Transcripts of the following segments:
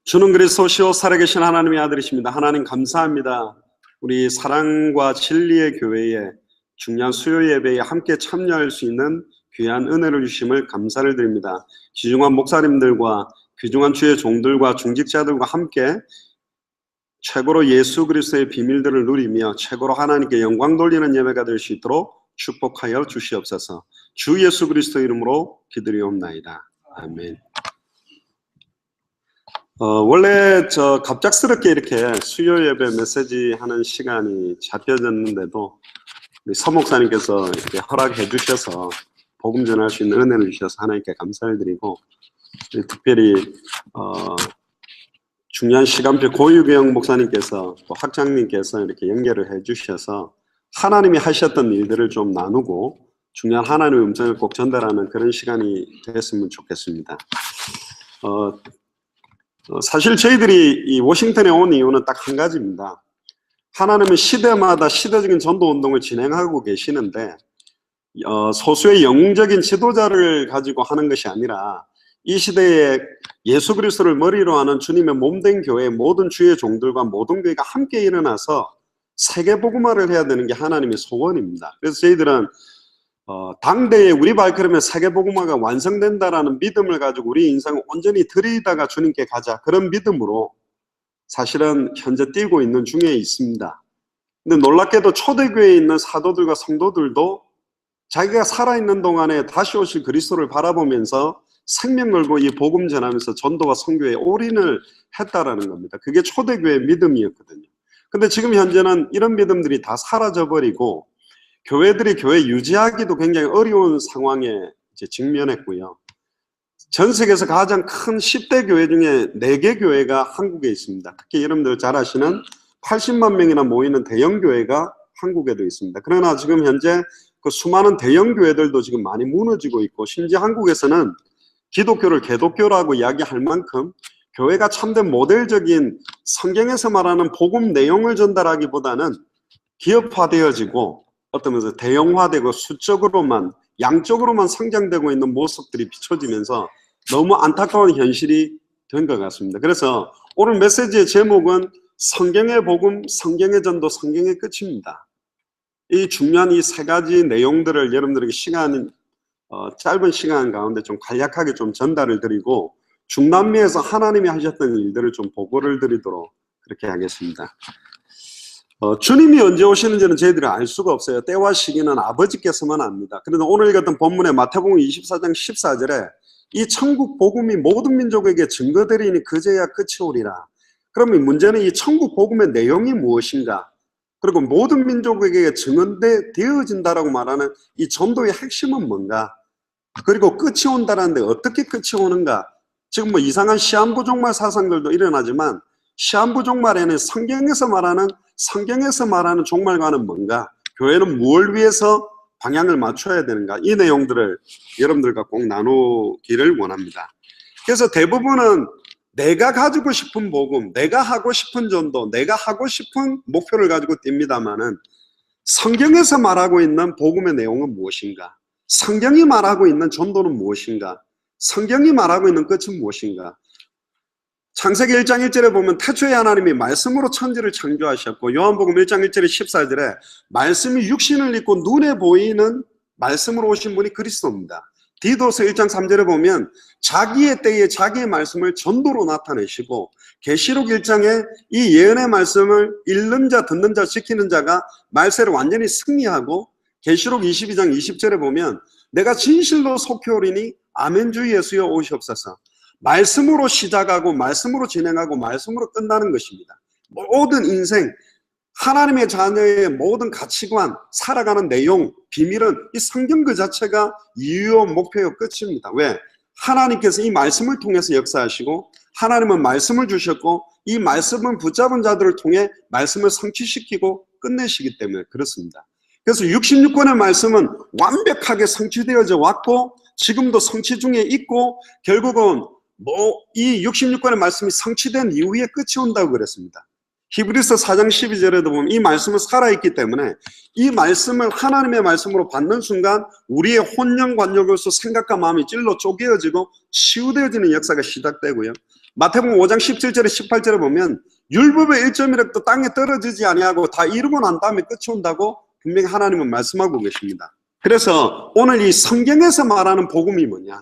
주는 그리스도시요 살아계신 하나님의 아들이십니다. 하나님 감사합니다. 우리 사랑과 진리의 교회에 중요한 수요 예배에 함께 참여할 수 있는 귀한 은혜를 주심을 감사를 드립니다. 귀중한 목사님들과 귀중한 주의 종들과 중직자들과 함께 최고로 예수 그리스도의 비밀들을 누리며 최고로 하나님께 영광 돌리는 예배가 될 수 있도록 축복하여 주시옵소서. 주 예수 그리스도 이름으로 기도리옵나이다. 아멘. 원래 갑작스럽게 이렇게 수요 예배 메시지 하는 시간이 잡혀졌는데도 우리 서 목사님께서 이렇게 허락해 주셔서 복음 전할 수 있는 은혜를 주셔서 하나님께 감사를 드리고, 특별히 중요한 시간표 고유경 목사님께서 또 학장님께서 이렇게 연결을 해 주셔서 하나님이 하셨던 일들을 좀 나누고 중요한 하나님의 음성을 꼭 전달하는 그런 시간이 됐으면 좋겠습니다. 사실 저희들이 이 워싱턴에 온 이유는 딱 한 가지입니다. 하나님은 시대마다 시대적인 전도 운동을 진행하고 계시는데 소수의 영웅적인 지도자를 가지고 하는 것이 아니라 이 시대에 예수 그리스도를 머리로 하는 주님의 몸된 교회 모든 주의 종들과 모든 교회가 함께 일어나서 세계 복음화를 해야 되는 게 하나님의 소원입니다. 그래서 저희들은 당대에 우리 발걸음에 세계 복음화가 완성된다라는 믿음을 가지고 우리 인생을 온전히 들이다가 주님께 가자, 그런 믿음으로 사실은 현재 뛰고 있는 중에 있습니다. 근데 놀랍게도 초대교회에 있는 사도들과 성도들도 자기가 살아있는 동안에 다시 오실 그리스도를 바라보면서 생명 걸고 이 복음 전하면서 전도와 선교에 올인을 했다라는 겁니다. 그게 초대교회의 믿음이었거든요. 근데 지금 현재는 이런 믿음들이 다 사라져버리고 교회들이 교회 유지하기도 굉장히 어려운 상황에 이제 직면했고요. 전 세계에서 가장 큰 10대 교회 중에 4개 교회가 한국에 있습니다. 특히 여러분들 잘 아시는 80만 명이나 모이는 대형 교회가 한국에도 있습니다. 그러나 지금 현재 그 수많은 대형 교회들도 지금 많이 무너지고 있고, 심지어 한국에서는 기독교를 개독교라고 이야기할 만큼 교회가 참된 모델적인 성경에서 말하는 복음 내용을 전달하기보다는 기업화되어지고 어떤 면에서 대형화되고 수적으로만 양쪽으로만 성장되고 있는 모습들이 비춰지면서 너무 안타까운 현실이 된 것 같습니다. 그래서 오늘 메시지의 제목은 성경의 복음, 성경의 전도, 성경의 끝입니다. 이 중요한 이 세 가지 내용들을 여러분들에게 짧은 시간 가운데 좀 간략하게 좀 전달을 드리고, 중남미에서 하나님이 하셨던 일들을 좀 보고를 드리도록 그렇게 하겠습니다. 주님이 언제 오시는지는 저희들이 알 수가 없어요. 때와 시기는 아버지께서만 압니다. 그런데 오늘 같은 본문의 마태복음 24장 14절에 이 천국 복음이 모든 민족에게 증거되리니 그제야 끝이 오리라. 그러면 문제는 이 천국 복음의 내용이 무엇인가? 그리고 모든 민족에게 증언되어진다라고 말하는 이 전도의 핵심은 뭔가? 그리고 끝이 온다라는데 어떻게 끝이 오는가? 지금 뭐 이상한 시한부 종말 사상들도 일어나지만 시한부 종말에는 성경에서 말하는 종말과는 뭔가? 교회는 무엇을 위해서 방향을 맞춰야 되는가? 이 내용들을 여러분들과 꼭 나누기를 원합니다. 그래서 대부분은 내가 가지고 싶은 복음, 내가 하고 싶은 전도, 내가 하고 싶은 목표를 가지고 뜁니다마는 성경에서 말하고 있는 복음의 내용은 무엇인가? 성경이 말하고 있는 전도는 무엇인가? 성경이 말하고 있는 끝은 무엇인가? 창세기 1장 1절에 보면 태초에 하나님이 말씀으로 천지를 창조하셨고, 요한복음 1장 1절에 14절에 말씀이 육신을 입고 눈에 보이는 말씀으로 오신 분이 그리스도입니다. 디도서 1장 3절에 보면 자기의 때에 자기의 말씀을 전도로 나타내시고, 계시록 1장에 이 예언의 말씀을 읽는 자, 듣는 자, 지키는 자가 말세를 완전히 승리하고, 계시록 22장 20절에 보면 내가 진실로 속히 아멘 주 예수여 오시옵소서. 말씀으로 시작하고 말씀으로 진행하고 말씀으로 끝나는 것입니다. 모든 인생, 하나님의 자녀의 모든 가치관, 살아가는 내용, 비밀은 이 성경 그 자체가 이유요 목표요 끝입니다. 왜? 하나님께서 이 말씀을 통해서 역사하시고, 하나님은 말씀을 주셨고, 이 말씀은 붙잡은 자들을 통해 말씀을 성취시키고 끝내시기 때문에 그렇습니다. 그래서 66권의 말씀은 완벽하게 성취되어져 왔고 지금도 성취 중에 있고, 결국은 이 66권의 말씀이 성취된 이후에 끝이 온다고 그랬습니다. 히브리서 4장 12절에도 보면 이 말씀은 살아있기 때문에 이 말씀을 하나님의 말씀으로 받는 순간 우리의 혼령 관념으로서 생각과 마음이 찔러 쪼개어지고 치유되어지는 역사가 시작되고요. 마태복음 5장 17절에 18절에 보면 율법의 1점이라도 땅에 떨어지지 아니하고 다 이루고 난 다음에 끝이 온다고 분명히 하나님은 말씀하고 계십니다. 그래서 오늘 이 성경에서 말하는 복음이 뭐냐?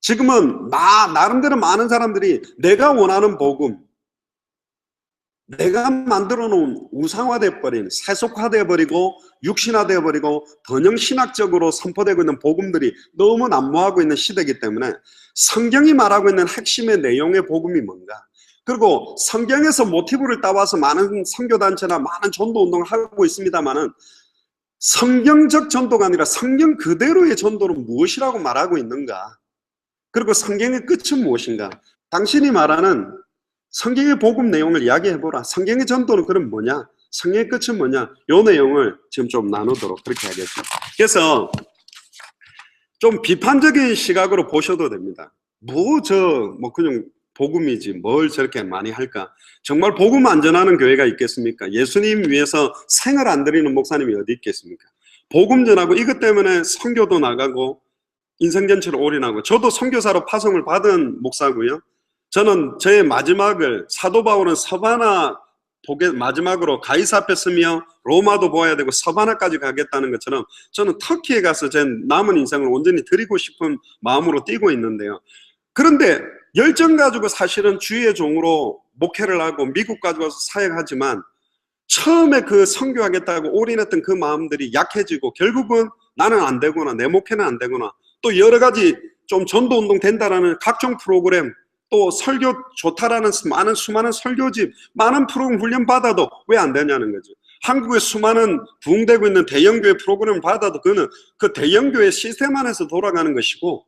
지금은 나름대로 많은 사람들이 내가 원하는 복음, 내가 만들어 놓은 우상화되어 버린, 세속화되어 버리고 육신화되어 버리고 번영신학적으로 선포되고 있는 복음들이 너무 난무하고 있는 시대이기 때문에 성경이 말하고 있는 핵심의 내용의 복음이 뭔가, 그리고 성경에서 모티브를 따와서 많은 선교단체나 많은 전도운동을 하고 있습니다만은 성경적 전도가 아니라 성경 그대로의 전도는 무엇이라고 말하고 있는가, 그리고 성경의 끝은 무엇인가, 당신이 말하는 성경의 복음 내용을 이야기해보라. 성경의 전도는 그럼 뭐냐? 성경의 끝은 뭐냐? 이 내용을 지금 좀 나누도록 그렇게 하겠습니다. 그래서 좀 비판적인 시각으로 보셔도 됩니다. 그냥 복음이지 뭘 저렇게 많이 할까? 정말 복음 안 전하는 교회가 있겠습니까? 예수님 위해서 생을 안 드리는 목사님이 어디 있겠습니까? 복음 전하고 이것 때문에 선교도 나가고 인생 전체를 올인하고, 저도 선교사로 파송을 받은 목사고요. 저는 저의 마지막을, 사도 바울은 서바나 마지막으로 가이사 앞에 서며 로마도 보아야 되고 서바나까지 가겠다는 것처럼 저는 터키에 가서 제 남은 인생을 온전히 드리고 싶은 마음으로 뛰고 있는데요. 그런데 열정 가지고 사실은 주의 종으로 목회를 하고 미국까지 와서 사역하지만 처음에 그 선교하겠다고 올인했던 그 마음들이 약해지고 결국은 나는 안 되구나, 내 목회는 안 되구나, 또 여러 가지 좀 전도운동 된다라는 각종 프로그램, 또 설교 좋다라는 수많은 설교집, 많은 프로그램 훈련 받아도 왜 안 되냐는 거죠. 한국에 수많은 부흥되고 있는 대형교회 프로그램을 받아도 그거는 그 대형교회 시스템 안에서 돌아가는 것이고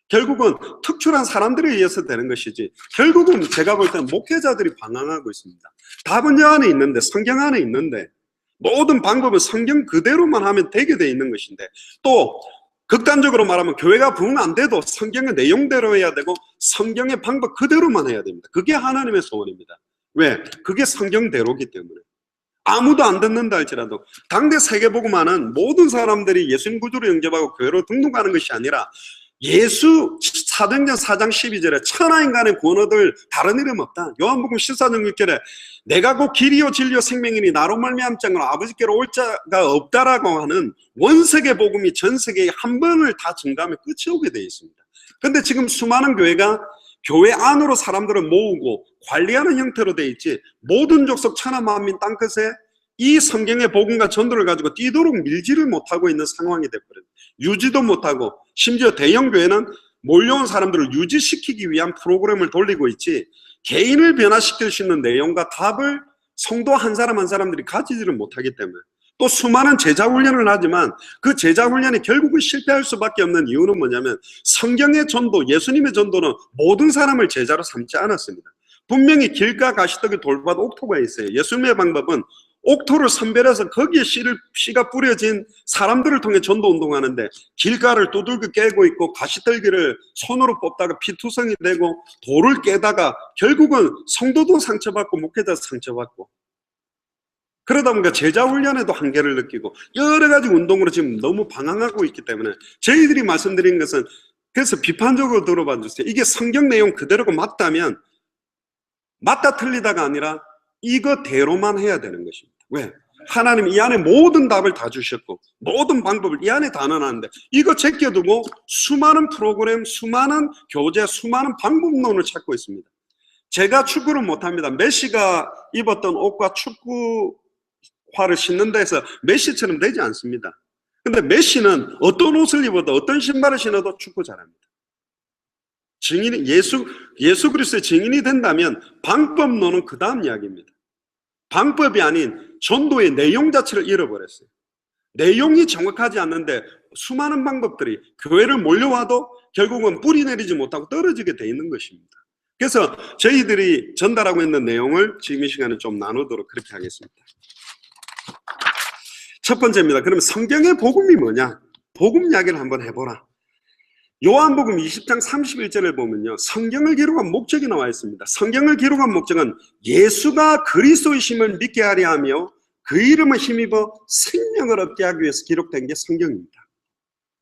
결국은 특출한 사람들에 의해서 되는 것이지, 결국은 제가 볼 때는 목회자들이 방황하고 있습니다. 답은 여 안에 있는데, 성경 안에 있는데, 모든 방법은 성경 그대로만 하면 되게 돼 있는 것인데, 또 극단적으로 말하면 교회가 부흥 안 돼도 성경의 내용대로 해야 되고 성경의 방법 그대로만 해야 됩니다. 그게 하나님의 소원입니다. 왜? 그게 성경대로기 때문에. 아무도 안 듣는다 할지라도 당대 세계복음화는 모든 사람들이 예수님 구주로 영접하고 교회로 등록하는 것이 아니라 예수 사도행전 4장 12절에 천하 인간의 구원 얻을 다른 이름 없다. 요한복음 14장 6절에 내가 곧 길이요 진리요 생명이니 나로 말미암지 않고는 아버지께로 올 자가 없다라고 하는 원세계 복음이 전 세계에 한 번을 다 증가하면 끝이 오게 되어 있습니다. 그런데 지금 수많은 교회가 교회 안으로 사람들을 모으고 관리하는 형태로 되어 있지, 모든 족속 천하 만민 땅끝에 이 성경의 복음과 전도를 가지고 뛰도록 밀지를 못하고 있는 상황이 되어버려요. 유지도 못하고, 심지어 대형교회는 몰려온 사람들을 유지시키기 위한 프로그램을 돌리고 있지 개인을 변화시킬 수 있는 내용과 답을 성도 한 사람 한 사람들이 가지지를 못하기 때문에, 또 수많은 제자훈련을 하지만 그 제자훈련이 결국은 실패할 수밖에 없는 이유는 뭐냐면 성경의 전도, 예수님의 전도는 모든 사람을 제자로 삼지 않았습니다. 분명히 길가 가시떡이 돌밭 옥토가 있어요. 예수님의 방법은 옥토를 선별해서 거기에 씨가 뿌려진 사람들을 통해 전도 운동하는데, 길가를 두들겨 깨고 있고 가시떨기를 손으로 뽑다가 피투성이 되고 돌을 깨다가 결국은 성도도 상처받고 목회자도 상처받고, 그러다 보니까 제자훈련에도 한계를 느끼고 여러 가지 운동으로 지금 너무 방황하고 있기 때문에 저희들이 말씀드린 것은, 그래서 비판적으로 들어봐 주세요. 이게 성경 내용 그대로가 맞다면, 맞다 틀리다가 아니라 이거대로만 해야 되는 것입니다. 왜? 하나님 이 안에 모든 답을 다 주셨고 모든 방법을 이 안에 다 넣어놨는데 이거 제껴두고 수많은 프로그램, 수많은 교재, 수많은 방법론을 찾고 있습니다. 제가 축구를 못합니다. 메시가 입었던 옷과 축구화를 신는 데서 메시처럼 되지 않습니다. 근데 메시는 어떤 옷을 입어도 어떤 신발을 신어도 축구 잘합니다. 증인이 예수 그리스도의 증인이 된다면 방법론은 그 다음 이야기입니다. 방법이 아닌 전도의 내용 자체를 잃어버렸어요. 내용이 정확하지 않는데 수많은 방법들이 교회를 몰려와도 결국은 뿌리 내리지 못하고 떨어지게 돼 있는 것입니다. 그래서 저희들이 전달하고 있는 내용을 지금 이 시간에 좀 나누도록 그렇게 하겠습니다. 첫 번째입니다. 그러면 성경의 복음이 뭐냐? 복음 이야기를 한번 해보라. 요한복음 20장 31절을 보면요, 성경을 기록한 목적이 나와 있습니다. 성경을 기록한 목적은 예수가 그리스도이심을 믿게 하려 하며 그 이름을 힘입어 생명을 얻게 하기 위해서 기록된 게 성경입니다.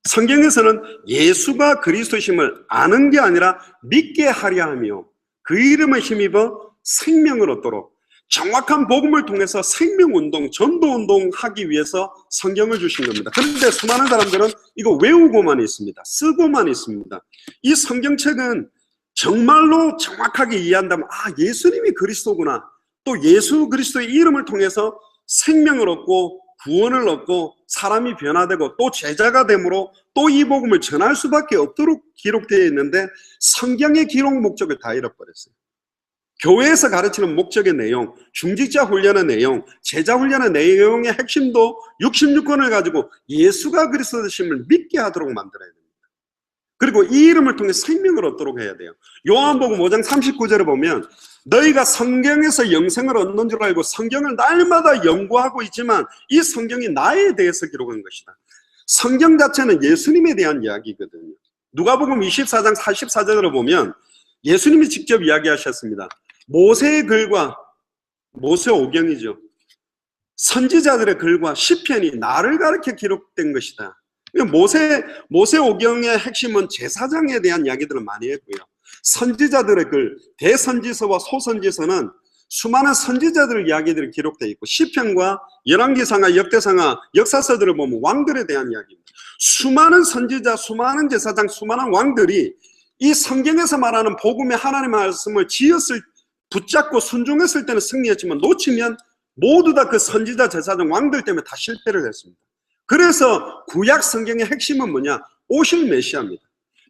성경에서는 예수가 그리스도이심을 아는 게 아니라 믿게 하려 하며 그 이름을 힘입어 생명을 얻도록 정확한 복음을 통해서 생명운동, 전도운동 하기 위해서 성경을 주신 겁니다. 그런데 수많은 사람들은 이거 외우고만 있습니다. 쓰고만 있습니다. 이 성경책은 정말로 정확하게 이해한다면 예수님이 그리스도구나, 또 예수 그리스도의 이름을 통해서 생명을 얻고 구원을 얻고 사람이 변화되고 또 제자가 되므로 또 이 복음을 전할 수밖에 없도록 기록되어 있는데 성경의 기록 목적을 다 잃어버렸어요. 교회에서 가르치는 목적의 내용, 중직자 훈련의 내용, 제자 훈련의 내용의 핵심도 66권을 가지고 예수가 그리스도 되심을 믿게 하도록 만들어야 됩니다. 그리고 이 이름을 통해 생명을 얻도록 해야 돼요. 요한복음 5장 39절에 보면 너희가 성경에서 영생을 얻는 줄 알고 성경을 날마다 연구하고 있지만 이 성경이 나에 대해서 기록한 것이다. 성경 자체는 예수님에 대한 이야기거든요. 누가복음 24장 44절을 보면 예수님이 직접 이야기하셨습니다. 모세의 글과 모세오경이죠. 선지자들의 글과 시편이 나를 가리켜 기록된 것이다. 모세오경의 핵심은 제사장에 대한 이야기들을 많이 했고요. 선지자들의 글, 대선지서와 소선지서는 수많은 선지자들의 이야기들이 기록되어 있고, 시편과 열왕기상하, 역대상하, 역사서들을 보면 왕들에 대한 이야기입니다. 수많은 선지자, 수많은 제사장, 수많은 왕들이 이 성경에서 말하는 복음의 하나님의 말씀을 붙잡고 순종했을 때는 승리했지만 놓치면 모두 다 그 선지자, 제사장, 왕들 때문에 다 실패를 했습니다. 그래서 구약 성경의 핵심은 뭐냐? 오실 메시아입니다.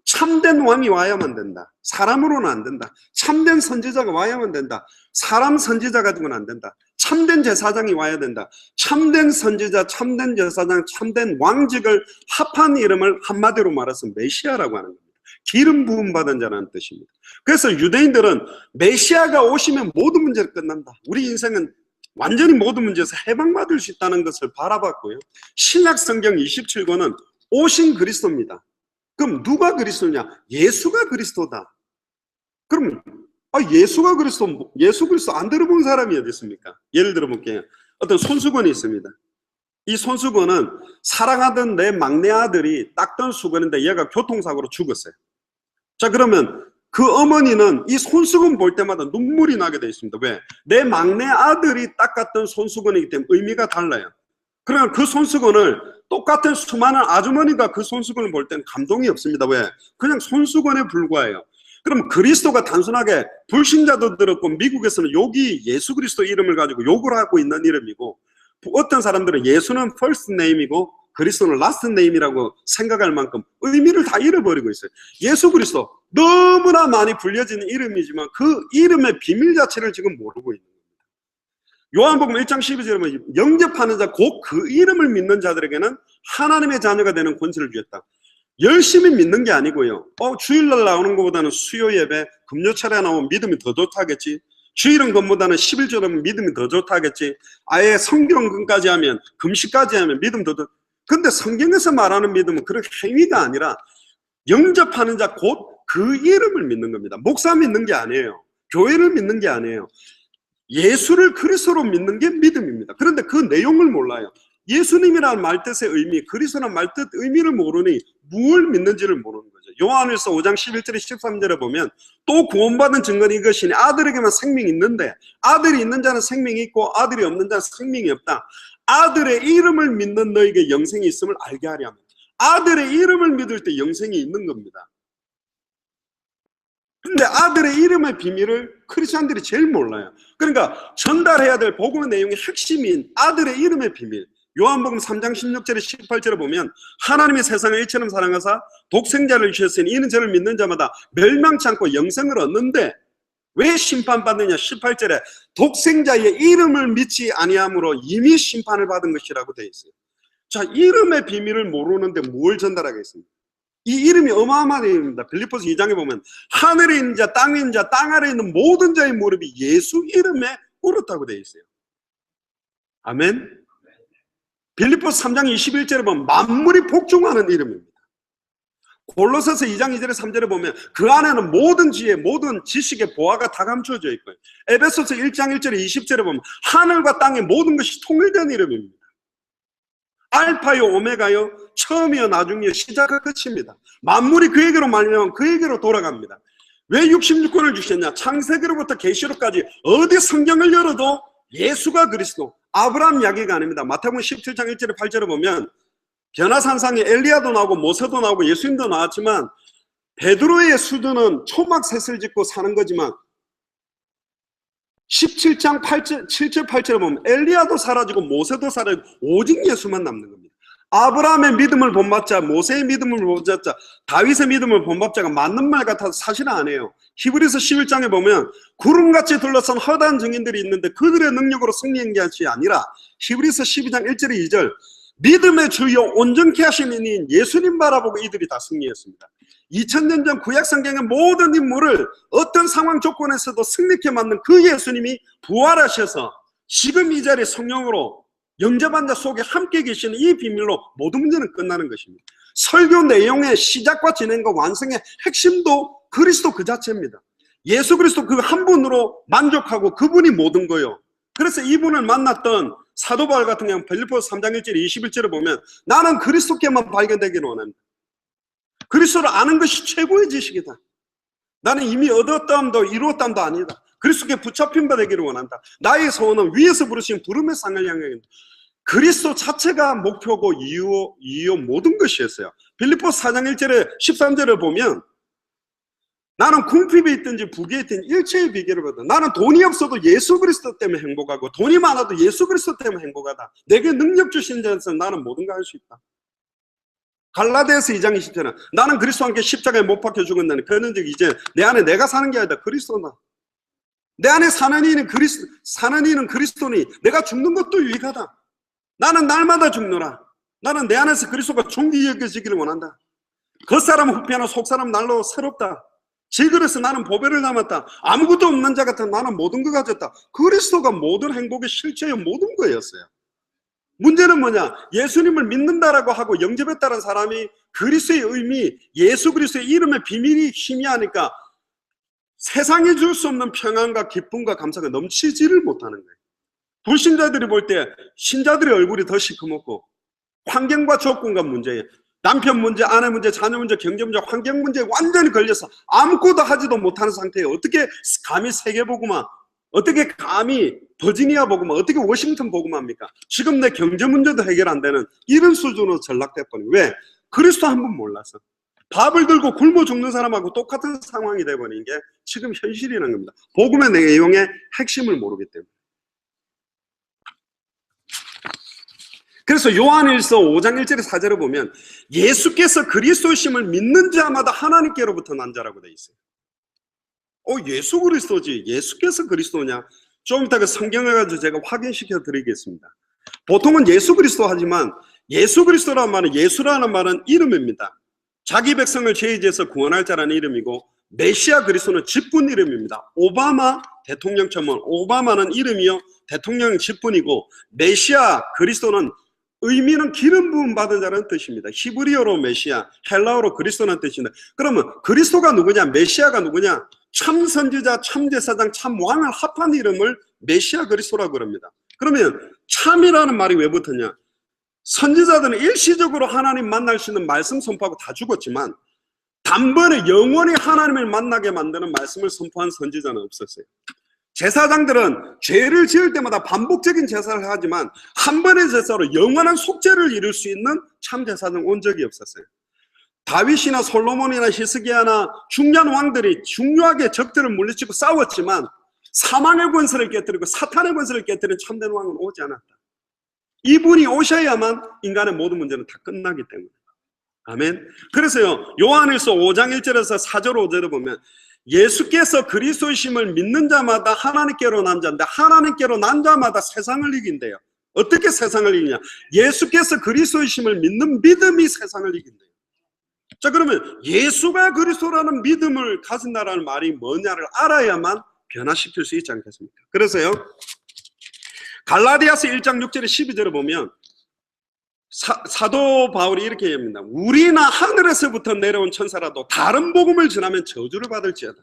참된 왕이 와야만 된다. 사람으로는 안 된다. 참된 선지자가 와야만 된다. 사람 선지자 가지고는 안 된다. 참된 제사장이 와야 된다. 참된 선지자, 참된 제사장, 참된 왕직을 합한 이름을 한마디로 말해서 메시아라고 하는 겁니다. 기름 부음 받은 자라는 뜻입니다. 그래서 유대인들은 메시아가 오시면 모든 문제가 끝난다. 우리 인생은 완전히 모든 문제에서 해방받을 수 있다는 것을 바라봤고요. 신약 성경 27권은 오신 그리스도입니다. 그럼 누가 그리스도냐? 예수가 그리스도다. 그럼 예수가 그리스도, 예수 그리스도 안 들어본 사람이 어디 있습니까? 예를 들어 볼게요. 어떤 손수건이 있습니다. 이 손수건은 사랑하던 내 막내 아들이 닦던 수건인데 얘가 교통사고로 죽었어요. 자, 그러면 그 어머니는 이 손수건 볼 때마다 눈물이 나게 되어 있습니다. 왜? 내 막내 아들이 닦았던 손수건이기 때문에 의미가 달라요. 그러면 그 손수건을 똑같은 수많은 아주머니가 그 손수건을 볼 때는 감동이 없습니다. 왜? 그냥 손수건에 불과해요. 그럼 그리스도가 단순하게 불신자도 들었고, 미국에서는 욕이 예수 그리스도 이름을 가지고 욕을 하고 있는 이름이고, 어떤 사람들은 예수는 first name이고 그리스도는 last name이라고 생각할 만큼 의미를 다 잃어버리고 있어요. 예수 그리스도 너무나 많이 불려지는 이름이지만 그 이름의 비밀 자체를 지금 모르고 있는 겁니다. 요한복음 1장 12절에 보면 영접하는 자, 곧 그 이름을 믿는 자들에게는 하나님의 자녀가 되는 권세를 주었다. 열심히 믿는 게 아니고요. 주일날 나오는 것보다는 수요 예배, 금요철에 나오면 믿음이 더 좋다겠지. 주일은 것보다는 11조라면 믿음이 더 좋다겠지. 아예 성경까지 하면, 금식까지 하면 믿음 더 좋다. 근데 성경에서 말하는 믿음은 그런 행위가 아니라 영접하는 자, 곧 그 이름을 믿는 겁니다. 목사 믿는 게 아니에요. 교회를 믿는 게 아니에요. 예수를 그리스도로 믿는 게 믿음입니다. 그런데 그 내용을 몰라요. 예수님이라는 말뜻의 의미, 그리스도라는 말뜻 의미를 모르니 무엇을 믿는지를 모르는 거죠. 요한일서 5장 11절에 13절에 보면 또 구원받은 증거는 이것이니 아들에게만 생명이 있는데 아들이 있는 자는 생명이 있고 아들이 없는 자는 생명이 없다. 아들의 이름을 믿는 너에게 영생이 있음을 알게 하려 합니다. 아들의 이름을 믿을 때 영생이 있는 겁니다. 근데 아들의 이름의 비밀을 크리스찬들이 제일 몰라요. 그러니까 전달해야 될 복음의 내용의 핵심인 아들의 이름의 비밀, 요한복음 3장 16절에 18절에 보면 하나님이 세상을 이처럼 사랑하사 독생자를 주셨으니 이는 저를 믿는 자마다 멸망치 않고 영생을 얻는데 왜 심판받느냐? 18절에 독생자의 이름을 믿지 아니함으로 이미 심판을 받은 것이라고 되어 있어요. 자, 이름의 비밀을 모르는데 뭘 전달하겠습니까? 이 이름이 어마어마한 이름입니다. 빌립보서 2장에 보면 하늘에 있는 자, 땅에 있는 자, 땅 아래에 있는 모든 자의 무릎이 예수 이름에 꿇었다고 되어 있어요. 아멘. 빌립보서 3장 21절에 보면 만물이 복종하는 이름입니다. 골로새서 2장 2절에 3절에 보면 그 안에는 모든 지혜, 모든 지식의 보화가 다 감춰져 있고요. 에베소서 1장 1절에 20절에 보면 하늘과 땅의 모든 것이 통일된 이름입니다. 알파요 오메가요, 처음이요 나중이요, 시작과 끝입니다. 만물이 그에게로 말미암아 그에게로 돌아갑니다. 왜 66권을 주셨냐? 창세기로부터 계시록까지 어디 성경을 열어도 예수가 그리스도, 아브라함 이야기가 아닙니다. 마태복음 17장 1절에 8절에 보면 변화산상에 엘리야도 나오고 모세도 나오고 예수님도 나왔지만 베드로의 수준은 초막 셋을 짓고 사는 거지만 17장 7절 8절에 보면 엘리야도 사라지고 모세도 사라지고 오직 예수만 남는 겁니다. 아브라함의 믿음을 본받자, 모세의 믿음을 본받자, 다윗의 믿음을 본받자가 맞는 말 같아서 사실은 아니에요. 히브리서 11장에 보면 구름같이 둘러싼 허다한 증인들이 있는데 그들의 능력으로 승리한 것이 아니라 히브리서 12장 1절 2절 믿음의 주요 온전케 하시는 이인 예수님 바라보고 이들이 다 승리했습니다. 2000년 전 구약 성경의 모든 인물을 어떤 상황 조건에서도 승리케 만든 그 예수님이 부활하셔서 지금 이 자리에 성령으로 영접한 자 속에 함께 계시는 이 비밀로 모든 문제는 끝나는 것입니다. 설교 내용의 시작과 진행과 완성의 핵심도 그리스도 그 자체입니다. 예수 그리스도 그 한 분으로 만족하고 그분이 모든 거예요. 그래서 이분을 만났던 사도 바울 같은 경우 빌립보서 3장 1절 21절에 보면 나는 그리스도께만 발견되기를 원한다. 그리스도를 아는 것이 최고의 지식이다. 나는 이미 얻었담도 이루었담도 아니다. 그리스도께 붙잡힌 바 되기를 원한다. 나의 소원은 위에서 부르신 부름의 상을 향해 그리스도 자체가 목표고 이유 모든 것이었어요. 빌립보서 4장 1절에 13절을 보면 나는 궁핍에 있든지 부귀에 있든지 일체의 비결을 받아. 나는 돈이 없어도 예수 그리스도 때문에 행복하고 돈이 많아도 예수 그리스도 때문에 행복하다. 내게 능력 주신 자에서 나는 모든가 할 수 있다. 갈라디아서 2장 20절은 나는 그리스도와 함께 십자가에 못 박혀 죽었나니 그는 즉 이제 내 안에 내가 사는 게 아니다. 그리스도다. 내 안에 사는 이는 그리스도니 내가 죽는 것도 유익하다. 나는 날마다 죽노라. 나는 내 안에서 그리스도가 존귀 여겨지기를 원한다. 겉사람은 후피하나 속사람은 날로 새롭다. 질그래서 나는 보배를 남았다. 아무것도 없는 자 같은 나는 모든 거 가졌다. 그리스도가 모든 행복의 실체의 모든 거였어요. 문제는 뭐냐? 예수님을 믿는다라고 하고 영접했다는 사람이 그리스도의 의미, 예수 그리스도의 이름의 비밀이 희미하니까 세상에 줄 수 없는 평안과 기쁨과 감사가 넘치지를 못하는 거예요. 불신자들이 볼 때 신자들의 얼굴이 더 시커멓고 환경과 조건과 문제예요. 남편 문제, 아내 문제, 자녀 문제, 경제 문제, 환경 문제에 완전히 걸려서 아무것도 하지도 못하는 상태예요. 어떻게 감히 세계복음화, 어떻게 감히 버지니아 복음화, 어떻게 워싱턴 복음화입니까? 지금 내 경제 문제도 해결 안 되는 이런 수준으로 전락돼버린. 왜? 그리스도 한 분 몰라서. 밥을 들고 굶어 죽는 사람하고 똑같은 상황이 돼버린 게 지금 현실이라는 겁니다. 복음의 내용의 핵심을 모르기 때문에. 그래서 요한일서 5장 1절에 4절을 보면 예수께서 그리스도심을 믿는 자마다 하나님께로부터 난 자라고 돼 있어요. 예수 그리스도지 예수께서 그리스도냐? 좀 이따 그 성경을 가지고 제가 확인시켜 드리겠습니다. 보통은 예수 그리스도 하지만 예수 그리스도라는 말은 예수라는 말은 이름입니다. 자기 백성을 죄에서 구원할 자라는 이름이고 메시아 그리스도는 직분 이름입니다. 오바마 대통령처럼 오바마는 이름이요 대통령 직분이고 메시아 그리스도는 의미는 기름 부음 받은 자라는 뜻입니다. 히브리어로 메시아, 헬라어로 그리스도라는 뜻입니다. 그러면 그리스도가 누구냐? 메시아가 누구냐? 참 선지자, 참 제사장, 참 왕을 합한 이름을 메시아 그리스도라고 그럽니다. 그러면 참이라는 말이 왜 붙었냐? 선지자들은 일시적으로 하나님 만날 수 있는 말씀 선포하고 다 죽었지만 단번에 영원히 하나님을 만나게 만드는 말씀을 선포한 선지자는 없었어요. 제사장들은 죄를 지을 때마다 반복적인 제사를 하지만 한 번의 제사로 영원한 속죄를 이룰 수 있는 참 제사장 온 적이 없었어요. 다윗이나 솔로몬이나 히스기야나 중요한 왕들이 중요하게 적들을 물리치고 싸웠지만 사망의 권세를 깨뜨리고 사탄의 권세를 깨뜨린 참된 왕은 오지 않았다. 이분이 오셔야만 인간의 모든 문제는 다 끝나기 때문에. 아멘. 그래서요 요한일서 5장 1절에서 4절 5절을 보면 예수께서 그리스도이심을 믿는 자마다 하나님께로 난 자인데 하나님께로 난 자마다 세상을 이긴대요. 어떻게 세상을 이기냐? 예수께서 그리스도이심을 믿는 믿음이 세상을 이긴대요. 자, 그러면 예수가 그리스도라는 믿음을 가진다라는 말이 뭐냐를 알아야만 변화시킬 수 있지 않겠습니까? 그래서요 갈라디아서 1장 6절에 12절을 보면 사도 바울이 이렇게 얘기합니다. 우리나 하늘에서부터 내려온 천사라도 다른 복음을 전하면 저주를 받을지어다.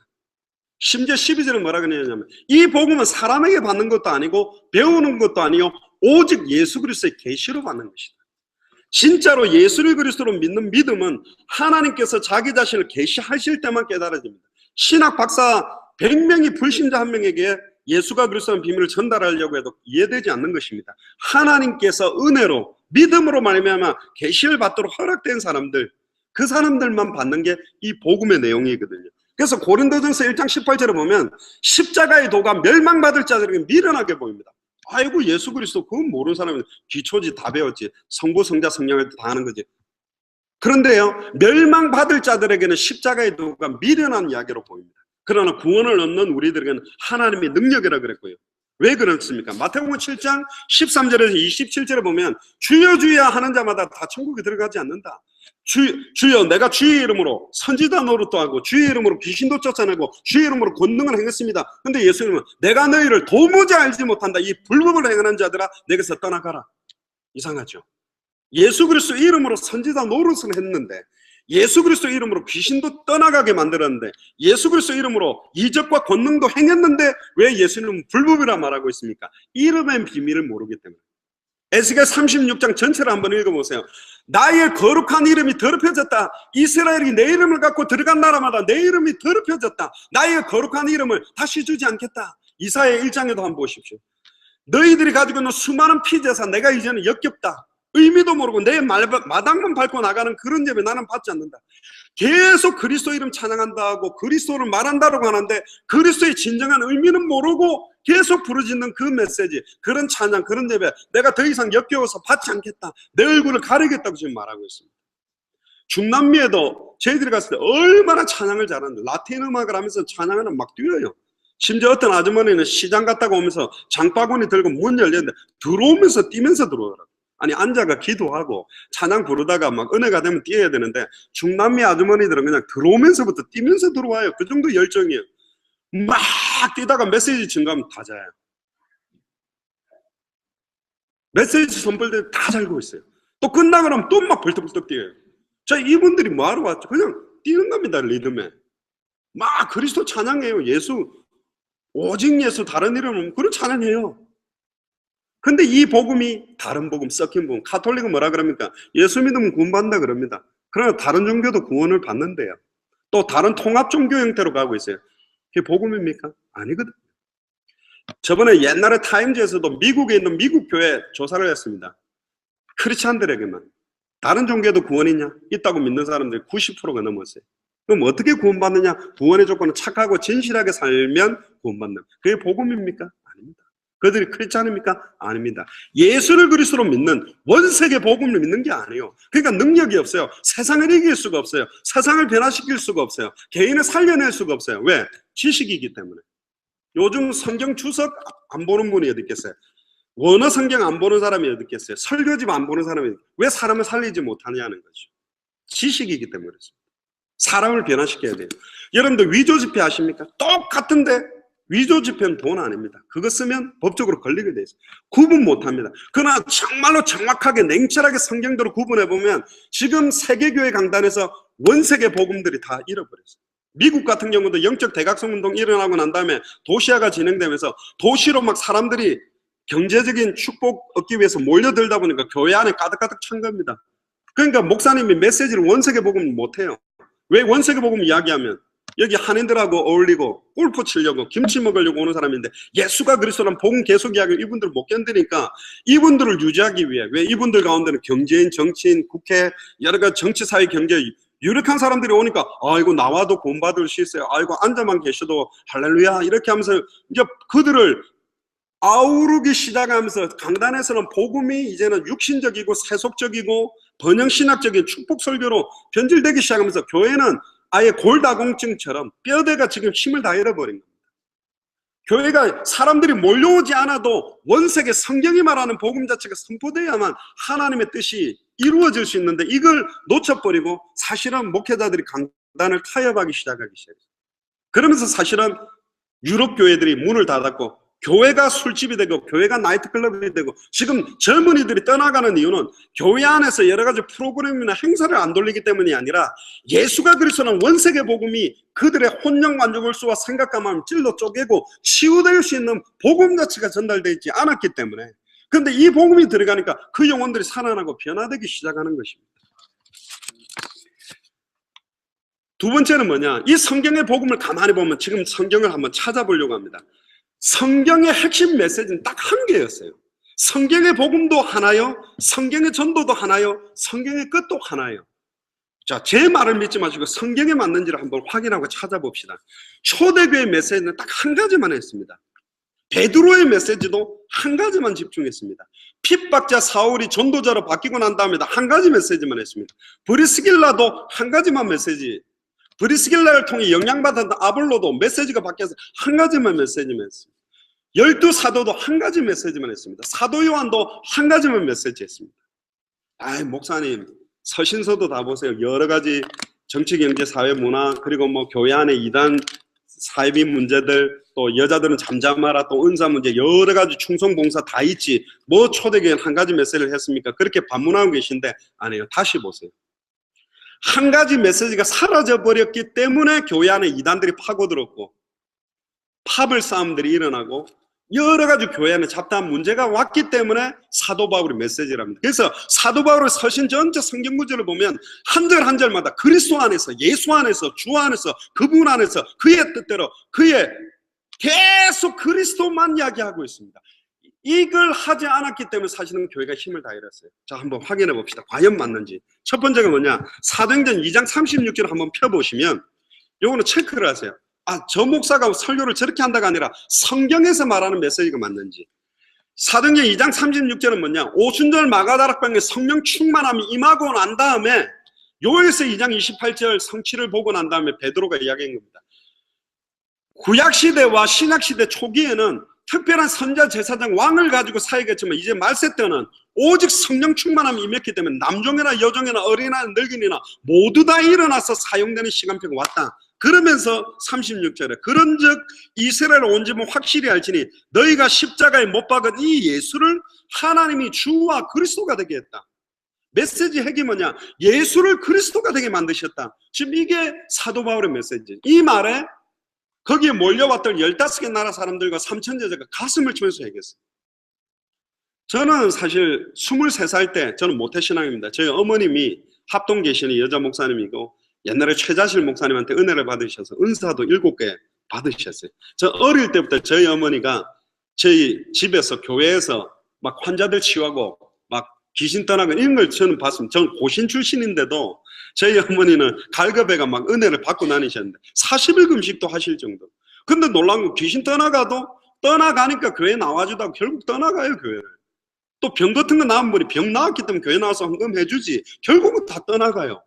심지어 12절은 뭐라 그러냐면 이 복음은 사람에게 받는 것도 아니고 배우는 것도 아니요 오직 예수 그리스도의 계시로 받는 것이다. 진짜로 예수를 그리스도로 믿는 믿음은 하나님께서 자기 자신을 계시하실 때만 깨달아집니다. 신학 박사 100명이 불신자 한 명에게 예수가 그리스도라는 비밀을 전달하려고 해도 이해되지 않는 것입니다. 하나님께서 은혜로 믿음으로 말미암아 계시를 받도록 허락된 사람들, 그 사람들만 받는 게 이 복음의 내용이거든요. 그래서 고린도전서 1장 18절에 보면 십자가의 도가 멸망받을 자들에게 미련하게 보입니다. 아이고 예수 그리스도 그건 모르는 사람은 기초지 다 배웠지. 성부 성자 성령을 다 아는 거지. 그런데요, 멸망받을 자들에게는 십자가의 도가 미련한 이야기로 보입니다. 그러나 구원을 얻는 우리들에게는 하나님의 능력이라 그랬고요. 왜 그렇습니까? 마태복음 7장 13절에서 27절에 보면 주여 주여 하는 자마다 다 천국에 들어가지 않는다. 주여 내가 주의 이름으로 선지자 노릇도 하고 주의 이름으로 귀신도 쫓아내고 주의 이름으로 권능을 행했습니다. 근데 예수님은 내가 너희를 도무지 알지 못한다. 이 불법을 행하는 자들아 내게서 떠나가라. 이상하죠? 예수 그리스도 이름으로 선지자 노릇을 했는데, 예수 그리스도 이름으로 귀신도 떠나가게 만들었는데, 예수 그리스도 이름으로 이적과 권능도 행했는데 왜 예수님은 불법이라 말하고 있습니까? 이름의 비밀을 모르기 때문에. 에스겔 36장 전체를 한번 읽어보세요. 나의 거룩한 이름이 더럽혀졌다. 이스라엘이 내 이름을 갖고 들어간 나라마다 내 이름이 더럽혀졌다. 나의 거룩한 이름을 다시 주지 않겠다. 이사야 1장에도 한번 보십시오. 너희들이 가지고 있는 수많은 피제사 내가 이제는 역겹다. 의미도 모르고 내 마당만 밟고 나가는 그런 예배 나는 받지 않는다. 계속 그리스도 이름 찬양한다 하고 그리스도를 말한다라고 하는데 그리스도의 진정한 의미는 모르고 계속 부르짖는 그 메시지, 그런 찬양, 그런 예배 내가 더 이상 역겨워서 받지 않겠다. 내 얼굴을 가리겠다고 지금 말하고 있습니다. 중남미에도 저희들이 갔을 때 얼마나 찬양을 잘하는데 라틴 음악을 하면서 찬양하는 막 뛰어요. 심지어 어떤 아주머니는 시장 갔다가 오면서 장바구니 들고 문 열렸는데 들어오면서 뛰면서 들어오더라고요. 아니 앉아가 기도하고 찬양 부르다가 막 은혜가 되면 뛰어야 되는데 중남미 아주머니들은 그냥 들어오면서부터 뛰면서 들어와요. 그 정도 열정이에요. 막 뛰다가 메시지 증가하면 다 자요. 메시지 선발들 다 잘고 있어요. 또 끝나고 나면 또 막 벌떡벌떡 뛰어요. 자, 이분들이 뭐하러 왔죠? 그냥 뛰는 겁니다. 리듬에 막 그리스도 찬양해요. 예수, 오직 예수, 다른 이름은 그런 찬양해요. 근데 이 복음이 다른 복음, 섞인 복음, 가톨릭은 뭐라 그럽니까? 예수 믿으면 구원받는다 그럽니다. 그러나 다른 종교도 구원을 받는데요. 또 다른 통합 종교 형태로 가고 있어요. 그게 복음입니까? 아니거든. 저번에 옛날에 타임즈에서도 미국에 있는 미국 교회 조사를 했습니다. 크리스찬들에게만 다른 종교도 구원이 있다고 믿는 사람들이 90%가 넘었어요. 그럼 어떻게 구원받느냐? 구원의 조건은 착하고 진실하게 살면 구원받는. 그게 복음입니까? 아닙니다. 그들이 크리스찬입니까? 아닙니다. 예수를 그리스도로 믿는, 원세계 복음을 믿는 게 아니에요. 그러니까 능력이 없어요. 세상을 이길 수가 없어요. 세상을 변화시킬 수가 없어요. 개인을 살려낼 수가 없어요. 왜? 지식이기 때문에. 요즘 성경 주석 안 보는 분이 어디 있겠어요? 원어 성경 안 보는 사람이 어디 있겠어요? 설교집 안 보는 사람이 왜 사람을 살리지 못하냐는 거죠. 지식이기 때문에 그렇습니다. 사람을 변화시켜야 돼요. 여러분들 위조 지폐 아십니까? 똑같은데 위조 지폐는 돈 아닙니다. 그거 쓰면 법적으로 걸리게 돼 있어요. 구분 못합니다. 그러나 정말로 정확하게 냉철하게 성경대로 구분해보면 지금 세계교회 강단에서 원세계 복음들이 다 잃어버렸어요. 미국 같은 경우도 영적 대각성 운동 일어나고 난 다음에 도시화가 진행되면서 도시로 막 사람들이 경제적인 축복 얻기 위해서 몰려들다 보니까 교회 안에 가득가득 찬 겁니다. 그러니까 목사님이 메시지를 원세계 복음 못해요. 왜? 원세계 복음 이야기하면 여기 한인들하고 어울리고 골프 치려고 김치 먹으려고 오는 사람인데 예수가 그리스도란 복음 계속 이야기하면 이분들 못 견디니까 이분들을 유지하기 위해, 왜? 이분들 가운데는 경제인, 정치인, 국회, 여러 가지 정치, 사회, 경제 유력한 사람들이 오니까 아이고 나와도 구원받을 수 있어요. 아이고 앉아만 계셔도 할렐루야 이렇게 하면서 이제 그들을 아우르기 시작하면서 강단에서는 복음이 이제는 육신적이고 세속적이고 번영신학적인 축복 설교로 변질되기 시작하면서 교회는 아예 골다공증처럼 뼈대가 지금 힘을 다 잃어버린 겁니다. 교회가 사람들이 몰려오지 않아도 원세계 성경이 말하는 복음 자체가 선포되어야만 하나님의 뜻이 이루어질 수 있는데 이걸 놓쳐버리고 사실은 목회자들이 강단을 타협하기 시작하기 시작했어요. 그러면서 사실은 유럽 교회들이 문을 닫았고 교회가 술집이 되고 교회가 나이트클럽이 되고 지금 젊은이들이 떠나가는 이유는 교회 안에서 여러 가지 프로그램이나 행사를 안 돌리기 때문이 아니라 예수가 그리스도는 원세계 복음이 그들의 혼령 만족을수와 생각감을 찔러 쪼개고 치유될 수 있는 복음 자체가 전달되어 있지 않았기 때문에, 그런데 이 복음이 들어가니까 그 영혼들이 살아나고 변화되기 시작하는 것입니다. 두 번째는 뭐냐? 이 성경의 복음을 가만히 보면 지금 성경을 한번 찾아보려고 합니다. 성경의 핵심 메시지는 딱 한 개였어요. 성경의 복음도 하나요, 성경의 전도도 하나요, 성경의 끝도 하나요. 자, 제 말을 믿지 마시고 성경에 맞는지를 한번 확인하고 찾아봅시다. 초대교회 메시지는 딱 한 가지만 했습니다. 베드로의 메시지도 한 가지만 집중했습니다. 핍박자 사울이 전도자로 바뀌고 난 다음에 한 가지 메시지만 했습니다. 브리스길라도 한 가지만 메시지, 브리스길라를 통해 영향받았던 아볼로도 메시지가 바뀌어서 한 가지만 메시지만 했습니다. 12사도도 한 가지 메시지만 했습니다. 사도 요한도 한 가지만 메시지 했습니다. 아이, 목사님, 서신서도 다 보세요. 여러 가지 정치, 경제, 사회, 문화, 그리고 뭐 교회 안에 이단, 사회비 문제들, 또 여자들은 잠잠하라, 또 은사 문제, 여러 가지 충성, 봉사 다 있지. 뭐 초대교회는 한 가지 메시지를 했습니까? 그렇게 반문하고 계신데 아니에요. 다시 보세요. 한 가지 메시지가 사라져버렸기 때문에 교회 안에 이단들이 파고들었고 파벌 싸움들이 일어나고 여러 가지 교회 안에 잡다한 문제가 왔기 때문에 사도 바울의 메시지를 합니다. 그래서 사도 바울의 서신 전체 성경 구절을 보면 한 절 한 절마다 그리스도 안에서, 예수 안에서, 주 안에서, 그분 안에서 그의 뜻대로 그의 계속 그리스도만 이야기하고 있습니다. 이걸 하지 않았기 때문에 사실은 교회가 힘을 다 잃었어요. 자, 한번 확인해 봅시다. 과연 맞는지. 첫 번째가 뭐냐? 사도행전 2장 36절을 한번 펴보시면 요거는 체크를 하세요. 아, 저 목사가 설교를 저렇게 한다가 아니라 성경에서 말하는 메시지가 맞는지. 사도행전 2장 36절은 뭐냐? 오순절 마가다락방에 성령 충만함이 임하고 난 다음에 요에서 2장 28절 성취를 보고 난 다음에 베드로가 이야기한 겁니다. 구약시대와 신약시대 초기에는 특별한 선자, 제사장, 왕을 가지고 사역했지만 이제 말세 때는 오직 성령 충만함이 임했기 때문에 남종이나 여종이나 어린이나 늙은이나 모두 다 일어나서 사용되는 시간표가 왔다. 그러면서 36절에 그런즉 이스라엘 온 집은 확실히 알지니 너희가 십자가에 못 박은 이 예수를 하나님이 주와 그리스도가 되게 했다. 메시지 핵이 뭐냐? 예수를 그리스도가 되게 만드셨다. 지금 이게 사도 바울의 메시지. 이 말에 거기에 몰려왔던 15개 나라 사람들과 3천 여자가 가슴을 치면서 얘기했어요. 저는 사실 23살 때 저는 모태신앙입니다. 저희 어머님이 합동 계시는 여자 목사님이고 옛날에 최자실 목사님한테 은혜를 받으셔서 은사도 7개 받으셨어요. 저 어릴 때부터 저희 어머니가 저희 집에서 교회에서 막 환자들 치유하고 막 귀신 떠나고 이런 걸 저는 봤습니다. 저는 고신 출신인데도 저희 어머니는 갈급해가 막 은혜를 받고 다니셨는데 40일 금식도 하실 정도. 근데 놀라운 건 귀신 떠나가도 떠나가니까 교회 나와주다가 결국 떠나가요, 교회를. 또 병 같은 거 나은 분이 병 나았기 때문에 교회 나와서 헌금해주지 결국은 다 떠나가요.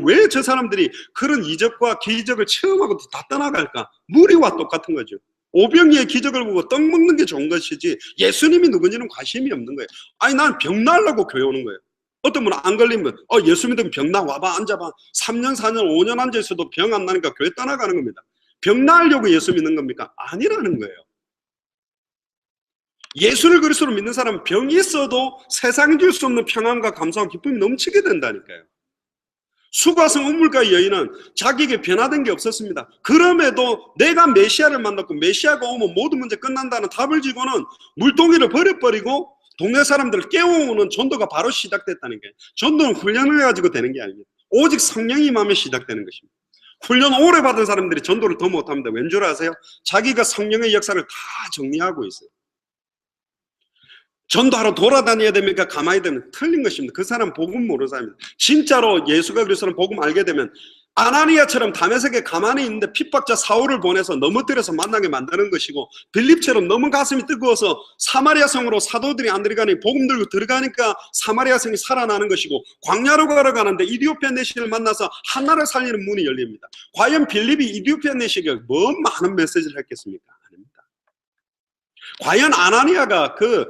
왜 저 사람들이 그런 이적과 기적을 체험하고 다 떠나갈까? 무리와 똑같은 거죠. 오병이의 기적을 보고 떡 먹는 게 좋은 것이지 예수님이 누군지는 관심이 없는 거예요. 아니 난 병 나으려고 교회 오는 거예요. 어떤 분은 안 걸리면 예수 믿으면 병 나, 와봐 앉아봐. 3년 4년 5년 앉아있어도 병 안 나니까 교회 떠나가는 겁니다. 병 나으려고 예수 믿는 겁니까? 아니라는 거예요. 예수를 그리스도로 믿는 사람은 병이 있어도 세상에 줄 수 없는 평안과 감사와 기쁨이 넘치게 된다니까요. 수가성 우물가의 여인은 자기에게 변화된 게 없었습니다. 그럼에도 내가 메시아를 만났고 메시아가 오면 모든 문제 끝난다는 답을 지고는 물동이를 버려버리고 동네 사람들을 깨워오는 전도가 바로 시작됐다는 거예요. 전도는 훈련을 가지고 되는 게 아닙니다. 오직 성령이 임하면 시작되는 것입니다. 훈련 오래 받은 사람들이 전도를 더 못합니다. 왠 줄 아세요? 자기가 성령의 역사를 다 정리하고 있어요. 전도하러 돌아다녀야 됩니까? 가만히 되면 틀린 것입니다. 그 사람 복음 모르는 사람입니다. 진짜로 예수가 그리스도는 복음 알게 되면 아나니아처럼 다메섹에 가만히 있는데 핍박자 사울을 보내서 넘어뜨려서 만나게 만드는 것이고 빌립처럼 너무 가슴이 뜨거워서 사마리아 성으로 사도들이 안 들어가니 복음 들고 들어가니까 사마리아 성이 살아나는 것이고 광야로 걸어가는데 이디오피아 내시를 만나서 하나를 살리는 문이 열립니다. 과연 빌립이 이디오피아 내시가 뭐 많은 메시지를 했겠습니까? 아닙니다. 과연 아나니아가 그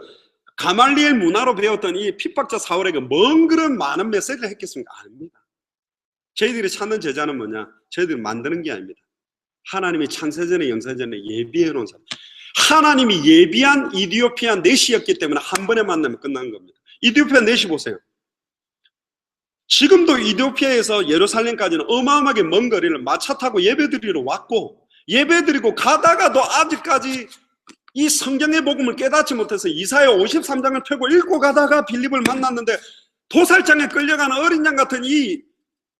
가말리엘 문화로 배웠던 이 핍박자 사울에게 뭔 그런 많은 메시지를 했겠습니까? 아닙니다. 저희들이 찾는 제자는 뭐냐? 저희들이 만드는 게 아닙니다. 하나님이 창세전에 영세전에 예비해 놓은 사람. 하나님이 예비한 이디오피아 내시였기 때문에 한 번에 만나면 끝난 겁니다. 이디오피아 내시 보세요. 지금도 이디오피아에서 예루살렘까지는 어마어마하게 먼 거리를 마차 타고 예배드리러 왔고 예배드리고 가다가도 아직까지 이 성경의 복음을 깨닫지 못해서 이사야 53장을 펴고 읽고 가다가 빌립을 만났는데 도살장에 끌려가는 어린 양 같은 이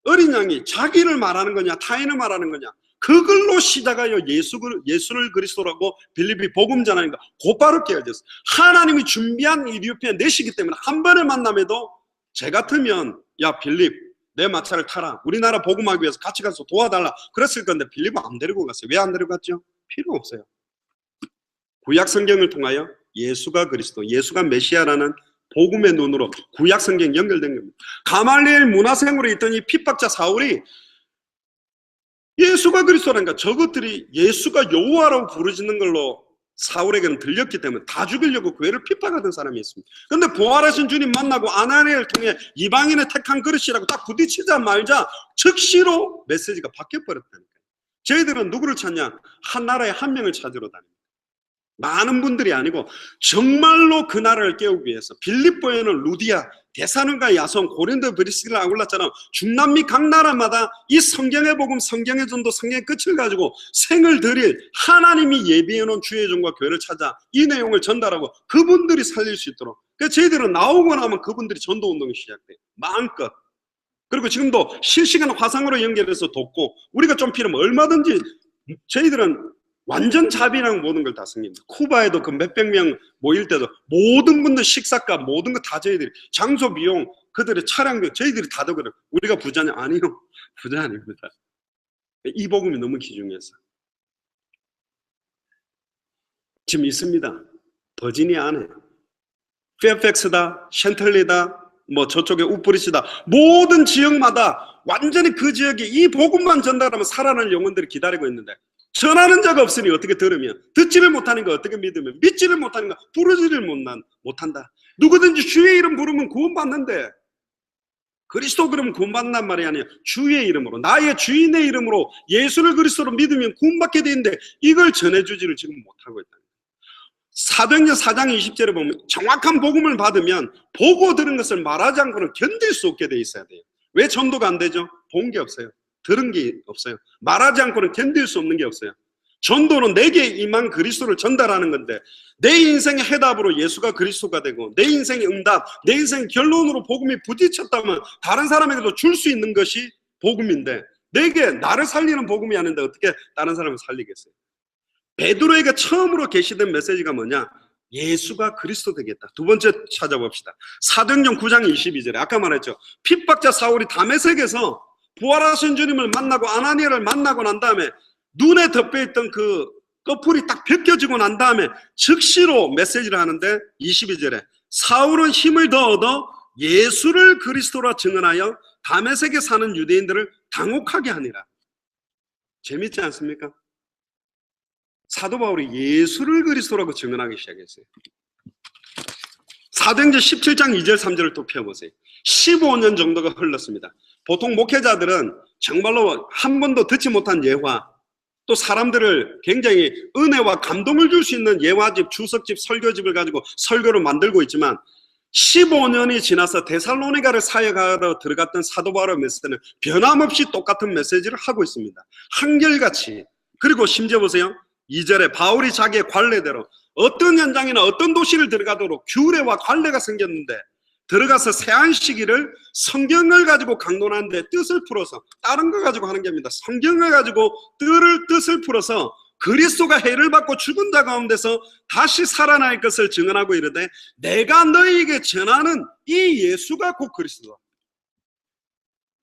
어린 양이 자기를 말하는 거냐 타인을 말하는 거냐, 그걸로 시작하여 예수를 그리스도라고 빌립이 복음 전하니까 곧바로 깨어졌어요. 하나님이 준비한 이디오피아 내시기 때문에 한 번의 만남에도 제 같으면 야 빌립 내 마차를 타라, 우리나라 복음하기 위해서 같이 가서 도와달라 그랬을 건데 빌립은 안 데리고 갔어요. 왜 안 데리고 갔죠? 필요 없어요. 구약 성경을 통하여 예수가 그리스도, 예수가 메시아라는 복음의 눈으로 구약 성경 연결된 겁니다. 가말리엘 문화생으로 있던 이 핍박자 사울이 예수가 그리스도라니까 저것들이 예수가 여호와라고 부르짖는 걸로 사울에게는 들렸기 때문에 다 죽이려고 교회를 핍박하던 사람이 있습니다. 그런데 부활하신 주님 만나고 아나니아를 통해 이방인의 택한 그릇이라고 딱 부딪히자 말자 즉시로 메시지가 바뀌어버렸다니까요. 저희들은 누구를 찾냐? 한 나라에 한 명을 찾으러 다닙니다. 많은 분들이 아니고 정말로 그 나라를 깨우기 위해서 빌립보에는 루디아, 데살로니가, 야손, 고린도, 브리스길라, 아굴라처럼 중남미 각 나라마다 이 성경의 복음, 성경의 전도, 성경의 끝을 가지고 생을 들일 하나님이 예비해놓은 주의 종과 교회를 찾아 이 내용을 전달하고 그분들이 살릴 수 있도록, 그래서 저희들은 나오고 나면 그분들이 전도운동이 시작돼요. 마음껏. 그리고 지금도 실시간 화상으로 연결해서 돕고, 우리가 좀 필요하면 얼마든지 저희들은 완전 자비랑 모든 걸 다 섬깁니다. 쿠바에도 그 몇백 명 모일 때도 모든 분들 식사값 모든 거 다 저희들이, 장소 비용, 그들의 차량비 저희들이 다 더그래요. 우리가 부자냐? 아니요. 부자 아닙니다. 이 복음이 너무 귀중해서. 지금 있습니다. 버지니아 안에 페어팩스다, 챈틀리다, 뭐 저쪽에 우프리시다, 모든 지역마다 완전히 그 지역에 이 복음만 전달하면 살아날 영혼들이 기다리고 있는데 전하는 자가 없으니 어떻게 들으면, 듣지를 못하는 거 어떻게 믿으면, 믿지를 못하는 거 부르지를 못한다. 누구든지 주의 이름 부르면 구원받는데, 그리스도 그러면 구원받는단 말이 아니에요. 주의 이름으로, 나의 주인의 이름으로 예수를 그리스도로 믿으면 구원받게 되는데 이걸 전해주지를 지금 못하고 있다. 사도행전 4장 20절에 보면 정확한 복음을 받으면 보고 들은 것을 말하지 않고는 견딜 수 없게 돼 있어야 돼요. 왜 전도가 안 되죠? 본 게 없어요. 들은 게 없어요. 말하지 않고는 견딜 수 없는 게 없어요. 전도는 내게 임한 그리스도를 전달하는 건데, 내 인생의 해답으로 예수가 그리스도가 되고 내 인생의 응답, 내 인생의 결론으로 복음이 부딪혔다면 다른 사람에게도 줄 수 있는 것이 복음인데, 내게 나를 살리는 복음이 아닌데 어떻게 다른 사람을 살리겠어요? 베드로에게 처음으로 계시된 메시지가 뭐냐? 예수가 그리스도 되겠다. 두 번째 찾아봅시다. 사도행전 9장 22절에 아까 말했죠. 핍박자 사울이 다메섹에서 부활하신 주님을 만나고 아나니아를 만나고 난 다음에 눈에 덮여있던 그 꺼풀이 딱 벗겨지고 난 다음에 즉시로 메시지를 하는데 22절에 사울은 힘을 더 얻어 예수를 그리스도라 증언하여 다메섹에 사는 유대인들을 당혹하게 하니라. 재밌지 않습니까? 사도 바울이 예수를 그리스도라고 증언하기 시작했어요. 사도행전 17장 2절 3절을 또 펴보세요. 15년 정도가 흘렀습니다. 보통 목회자들은 정말로 한 번도 듣지 못한 예화, 또 사람들을 굉장히 은혜와 감동을 줄 수 있는 예화집, 주석집, 설교집을 가지고 설교를 만들고 있지만 15년이 지나서 데살로니가를 사역하러 들어갔던 사도 바울의 메시지는 변함없이 똑같은 메시지를 하고 있습니다. 한결같이. 그리고 심지어 보세요. 2절에 바울이 자기의 관례대로 어떤 현장이나 어떤 도시를 들어가도록 규례와 관례가 생겼는데 들어가서 세안시기를 성경을 가지고 강론하는데 뜻을 풀어서, 다른 거 가지고 하는 게 아닙니다. 성경을 가지고 뜻을 풀어서 그리스도가 해를 받고 죽은 자 가운데서 다시 살아날 것을 증언하고 이르되 내가 너희에게 전하는 이 예수가 곧 그리스도다.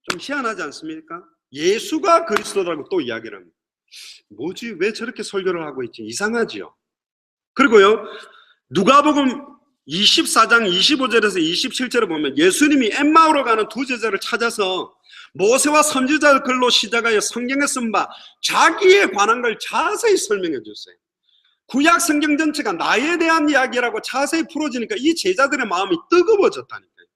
좀 희한하지 않습니까? 예수가 그리스도라고 또 이야기를 합니다. 뭐지? 왜 저렇게 설교를 하고 있지? 이상하지요. 그리고요, 누가복음 24장 25절에서 27절에 보면 예수님이 엠마오로 가는 두 제자를 찾아서 모세와 선지자 글로 시작하여 성경에 쓴 바 자기에 관한 걸 자세히 설명해 줬어요. 구약 성경 전체가 나에 대한 이야기라고 자세히 풀어지니까 이 제자들의 마음이 뜨거워졌다니까요.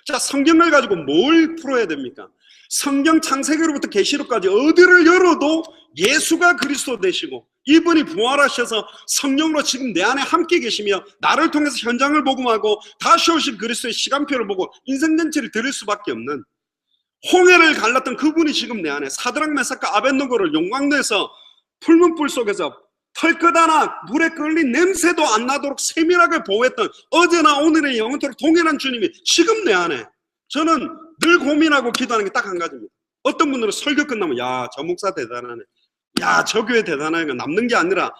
자, 성경을 가지고 뭘 풀어야 됩니까? 성경 창세기로부터 계시록까지 어디를 열어도 예수가 그리스도 되시고 이분이 부활하셔서 성령으로 지금 내 안에 함께 계시며 나를 통해서 현장을 복음하고 다시 오실 그리스도의 시간표를 보고 인생 전체를 들을 수밖에 없는, 홍해를 갈랐던 그분이 지금 내 안에, 사드락 메삭과 아벳노고를 용광로에서 풀문 불 속에서 털끝 하나 물에 끌린 냄새도 안 나도록 세밀하게 보호했던 어제나 오늘의 영원토록 동일한 주님이 지금 내 안에, 저는 늘 고민하고 기도하는 게 딱 한 가지입니다. 어떤 분들은 설교 끝나면 야, 저 목사 대단하네, 야, 저 교회 대단하네 가 남는 게 아니라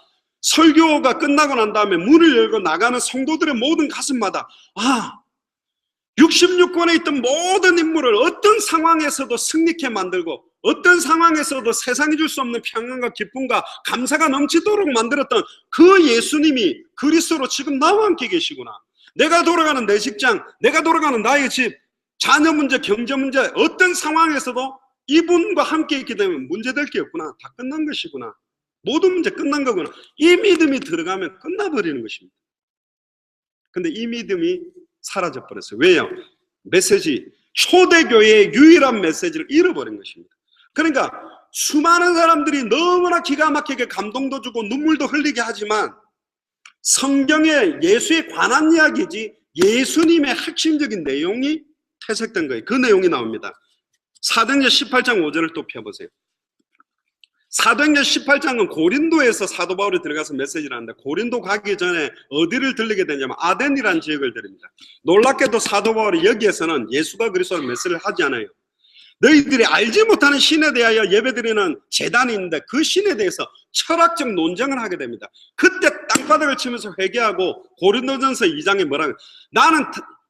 설교가 끝나고 난 다음에 문을 열고 나가는 성도들의 모든 가슴마다 66권에 있던 모든 인물을 어떤 상황에서도 승리케 만들고 어떤 상황에서도 세상이 줄 수 없는 평안과 기쁨과 감사가 넘치도록 만들었던 그 예수님이 그리스도로 지금 나와 함께 계시구나. 내가 돌아가는 내 직장, 내가 돌아가는 나의 집, 자녀 문제, 경제 문제, 어떤 상황에서도 이분과 함께 있게 되면 문제될 게 없구나. 다 끝난 것이구나. 모든 문제 끝난 거구나. 이 믿음이 들어가면 끝나버리는 것입니다. 근데 이 믿음이 사라져 버렸어요. 왜요? 메시지, 초대교회의 유일한 메시지를 잃어버린 것입니다. 그러니까 수많은 사람들이 너무나 기가 막히게 감동도 주고 눈물도 흘리게 하지만 성경에 예수에 관한 이야기지 예수님의 핵심적인 내용이 퇴색된 거예요. 그 내용이 나옵니다. 사도행전 18장 5절을 또 펴보세요. 사도행전 18장은 고린도에서 사도 바울이 들어가서 메시지를 하는데 고린도 가기 전에 어디를 들리게 되냐면 아덴이라는 지역을 들립니다. 놀랍게도 사도 바울이 여기에서는 예수가 그리스도를 메시지를 하지 않아요. 너희들이 알지 못하는 신에 대하여 예배드리는 제단이 있는데 그 신에 대해서 철학적 논쟁을 하게 됩니다. 그때 땅바닥을 치면서 회개하고 고린도전서 2장에 뭐라고, 나는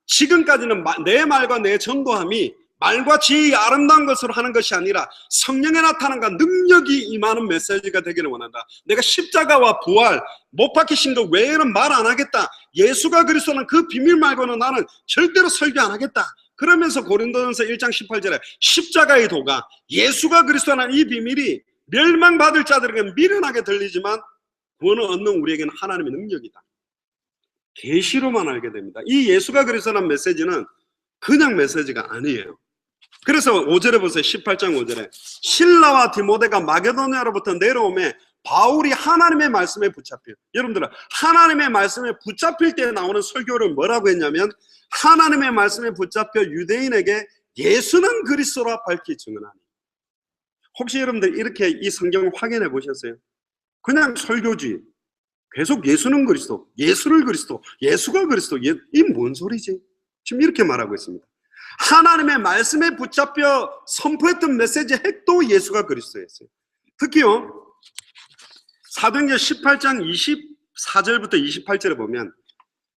지금까지는 내 말과 내 전도함이 말과 지혜의 아름다운 것으로 하는 것이 아니라 성령의 나타남과 능력이 임하는 메시지가 되기를 원한다. 내가 십자가와 부활, 못 박히신 것 외에는 말 안 하겠다. 예수가 그리스도는 그 비밀 말고는 나는 절대로 설교 안 하겠다. 그러면서 고린도전서 1장 18절에 십자가의 도가, 예수가 그리스도라는 이 비밀이 멸망받을 자들에게는 미련하게 들리지만 구원을 얻는 우리에게는 하나님의 능력이다. 계시로만 알게 됩니다. 이 예수가 그리스도라는 메시지는 그냥 메시지가 아니에요. 그래서 5절에 보세요. 18장 5절에 실라와 디모데가 마게도냐로부터 내려오매 바울이 하나님의 말씀에 붙잡혀. 여러분들은 하나님의 말씀에 붙잡힐 때 나오는 설교를 뭐라고 했냐면 하나님의 말씀에 붙잡혀 유대인에게 예수는 그리스도라 밝히 증언하니. 혹시 여러분들 이렇게 이 성경을 확인해 보셨어요? 그냥 설교지 계속 예수는 그리스도, 예수를 그리스도, 예수가 그리스도, 이 뭔 소리지? 지금 이렇게 말하고 있습니다. 하나님의 말씀에 붙잡혀 선포했던 메시지의 핵도 예수가 그리스도였어요. 특히요 사도행전 18장 24절부터 28절에 보면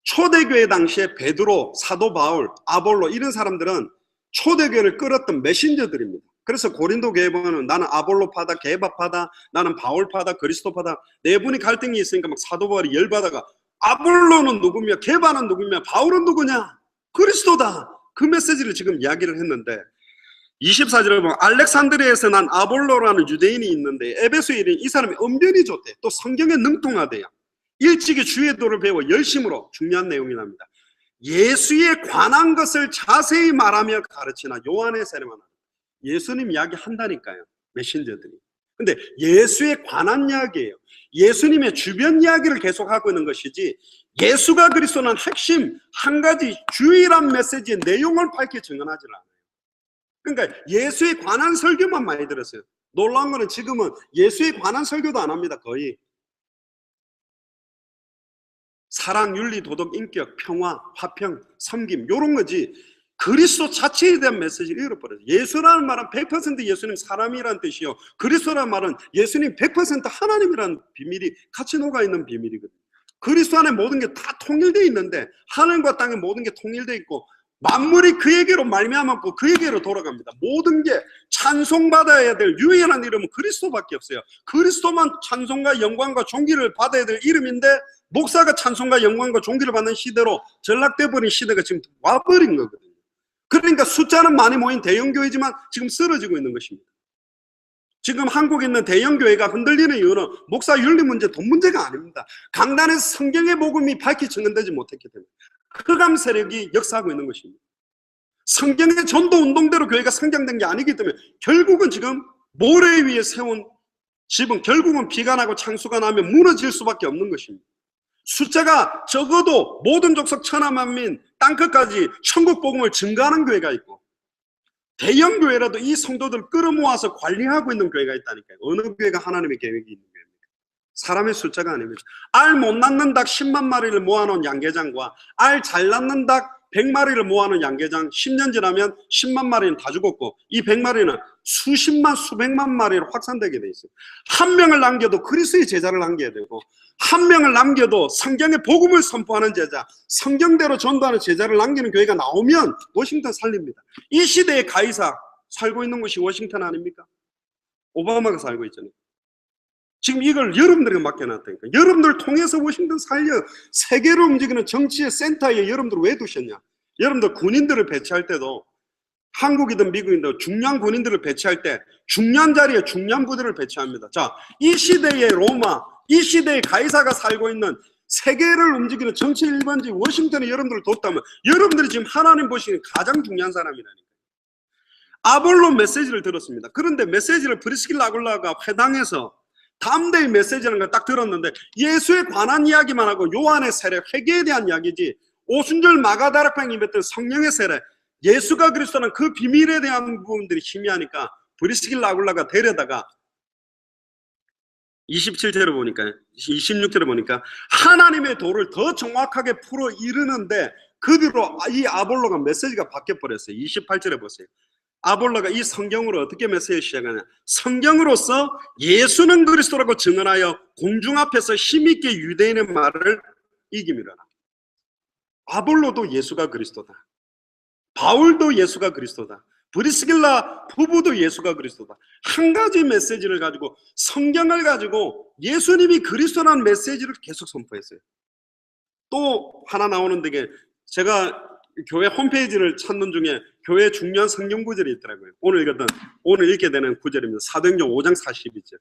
초대교회 당시에 베드로, 사도 바울, 아볼로 이런 사람들은 초대교회를 끌었던 메신저들입니다. 그래서 고린도 교회 보면 나는 아볼로파다, 게바파다, 나는 바울파다, 그리스도파다, 네 분이 갈등이 있으니까 막 사도 바울이 열받아가 아볼로는 누구며 게바는 누구며 바울은 누구냐? 그리스도다. 그 메시지를 지금 이야기를 했는데 24절에 보면 알렉산드리아에서 난 아볼로라는 유대인이 있는데 에베소인이 이 사람이 언변이 좋대. 또 성경에 능통하대요. 일찍이 주의 도를 배워 열심으로 중요한 내용이 납니다. 예수에 관한 것을 자세히 말하며 가르치나 요한의 세례만 합니다. 예수님 이야기 한다니까요. 메신저들이. 근데 예수에 관한 이야기예요. 예수님의 주변 이야기를 계속하고 있는 것이지 예수가 그리스도는 핵심 한 가지 주일한 메시지의 내용을 밝히 증언하지 않아요. 그러니까 예수에 관한 설교만 많이 들었어요. 놀라운 거는 지금은 예수에 관한 설교도 안 합니다. 거의 사랑, 윤리, 도덕, 인격, 평화, 화평, 섬김 이런 거지 그리스도 자체에 대한 메시지를 잃어버렸어요. 예수라는 말은 100% 예수님 사람이라는 뜻이요, 그리스도라는 말은 예수님 100% 하나님이라는 비밀이 같이 녹아있는 비밀이거든요. 그리스도 안에 모든 게 다 통일되어 있는데 하늘과 땅의 모든 게 통일되어 있고 만물이 그에게로 말미암았고 그에게로 돌아갑니다. 모든 게 찬송받아야 될 유일한 이름은 그리스도밖에 없어요. 그리스도만 찬송과 영광과 존귀를 받아야 될 이름인데 목사가 찬송과 영광과 존귀를 받는 시대로 전락돼 버린 시대가 지금 와버린 거거든요. 그러니까 숫자는 많이 모인 대형교회지만 지금 쓰러지고 있는 것입니다. 지금 한국에 있는 대형교회가 흔들리는 이유는 목사 윤리 문제, 돈 문제가 아닙니다. 강단에서 성경의 복음이 밝히 증언되지 못했기 때문에 흑암 세력이 역사하고 있는 것입니다. 성경의 전도 운동대로 교회가 성장된 게 아니기 때문에 결국은 지금 모래 위에 세운 집은 결국은 비가 나고 창수가 나면 무너질 수밖에 없는 것입니다. 숫자가 적어도 모든 족속 천하만민 땅끝까지 천국 복음을 증가하는 교회가 있고 대형 교회라도 이 성도들 끌어모아서 관리하고 있는 교회가 있다니까요. 어느 교회가 하나님의 계획이 있는 교회입니까? 사람의 숫자가 아닙니다. 알 못 낳는 닭 10만 마리를 모아놓은 양계장과 알 잘 낳는 닭 100마리를 모아놓은 양계장 10년 지나면 10만 마리는 다 죽었고 이 100마리는 수십만 수백만 마리로 확산되게 돼 있어요. 한 명을 남겨도 그리스도의 제자를 남겨야 되고 한 명을 남겨도 성경의 복음을 선포하는 제자, 성경대로 전도하는 제자를 남기는 교회가 나오면 워싱턴 살립니다. 이 시대의 가이사 살고 있는 곳이 워싱턴 아닙니까? 오바마가 살고 있잖아요. 지금 이걸 여러분들에게 맡겨놨다니까. 여러분들 통해서 워싱턴 살려 세계를 움직이는 정치의 센터에 여러분들 왜 두셨냐? 여러분들 군인들을 배치할 때도 한국이든 미국이든 중요한 군인들을 배치할 때 중요한 자리에 중요한 부대를 배치합니다. 자, 이 시대의 로마, 이 시대의 가이사가 살고 있는 세계를 움직이는 정치 일반지 워싱턴에 여러분들을 뒀다면 여러분들이 지금 하나님 보시기엔 가장 중요한 사람이라니까. 아볼로 메시지를 들었습니다. 그런데 메시지를 브리스길라 아굴라가 회당에서 담대의 메시지라는 걸 딱 들었는데 예수에 관한 이야기만 하고 요한의 세례, 회개에 대한 이야기지 오순절 마가다락방에 임했던 성령의 세례, 예수가 그리스도는 그 비밀에 대한 부분들이 희미하니까 브리스길라 아굴라가 데려다가 27절을 보니까 26절을 보니까 하나님의 도를 더 정확하게 풀어 이르는데 그 뒤로 이 아볼로가 메시지가 바뀌어버렸어요. 28절에 보세요. 아볼로가 이 성경으로 어떻게 메시지를 시작하냐? 성경으로서 예수는 그리스도라고 증언하여 공중 앞에서 힘있게 유대인의 말을 이기미라. 아볼로도 예수가 그리스도다. 바울도 예수가 그리스도다. 브리스길라 부부도 예수가 그리스도다. 한 가지 메시지를 가지고 성경을 가지고 예수님이 그리스도라는 메시지를 계속 선포했어요. 또 하나 나오는 데게 제가 교회 홈페이지를 찾는 중에 교회 중요한 성경 구절이 있더라고요. 오늘 읽게 되는 구절입니다. 사도행전 5장 42절.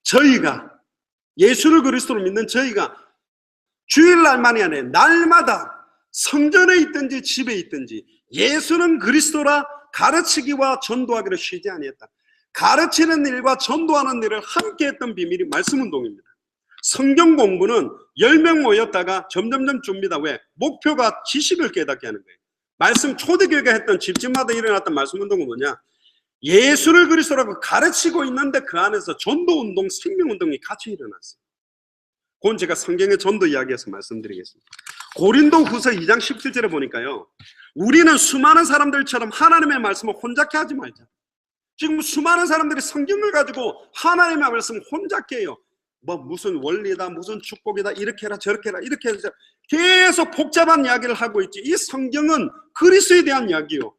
저희가 예수를 그리스도로 믿는 저희가 주일날만이 아니라 날마다 성전에 있든지 집에 있든지 예수는 그리스도라 가르치기와 전도하기를 쉬지 아니했다. 가르치는 일과 전도하는 일을 함께 했던 비밀이 말씀운동입니다. 성경 공부는 10명 모였다가 점점점 줍니다. 왜? 목표가 지식을 깨닫게 하는 거예요. 말씀 초대교회가 했던 집집마다 일어났던 말씀운동은 뭐냐? 예수를 그리스도라고 가르치고 있는데 그 안에서 전도운동, 생명운동이 같이 일어났어요. 그건 제가 성경의 전도 이야기에서 말씀드리겠습니다. 고린도후서 2장 17절에 보니까요, 우리는 수많은 사람들처럼 하나님의 말씀을 혼잡게 하지 말자. 지금 수많은 사람들이 성경을 가지고 하나님의 말씀을 혼잡게 해요. 뭐 무슨 원리다, 무슨 축복이다, 이렇게 해라 저렇게 해라 이렇게 해서 계속 복잡한 이야기를 하고 있지. 이 성경은 그리스도에 대한 이야기요.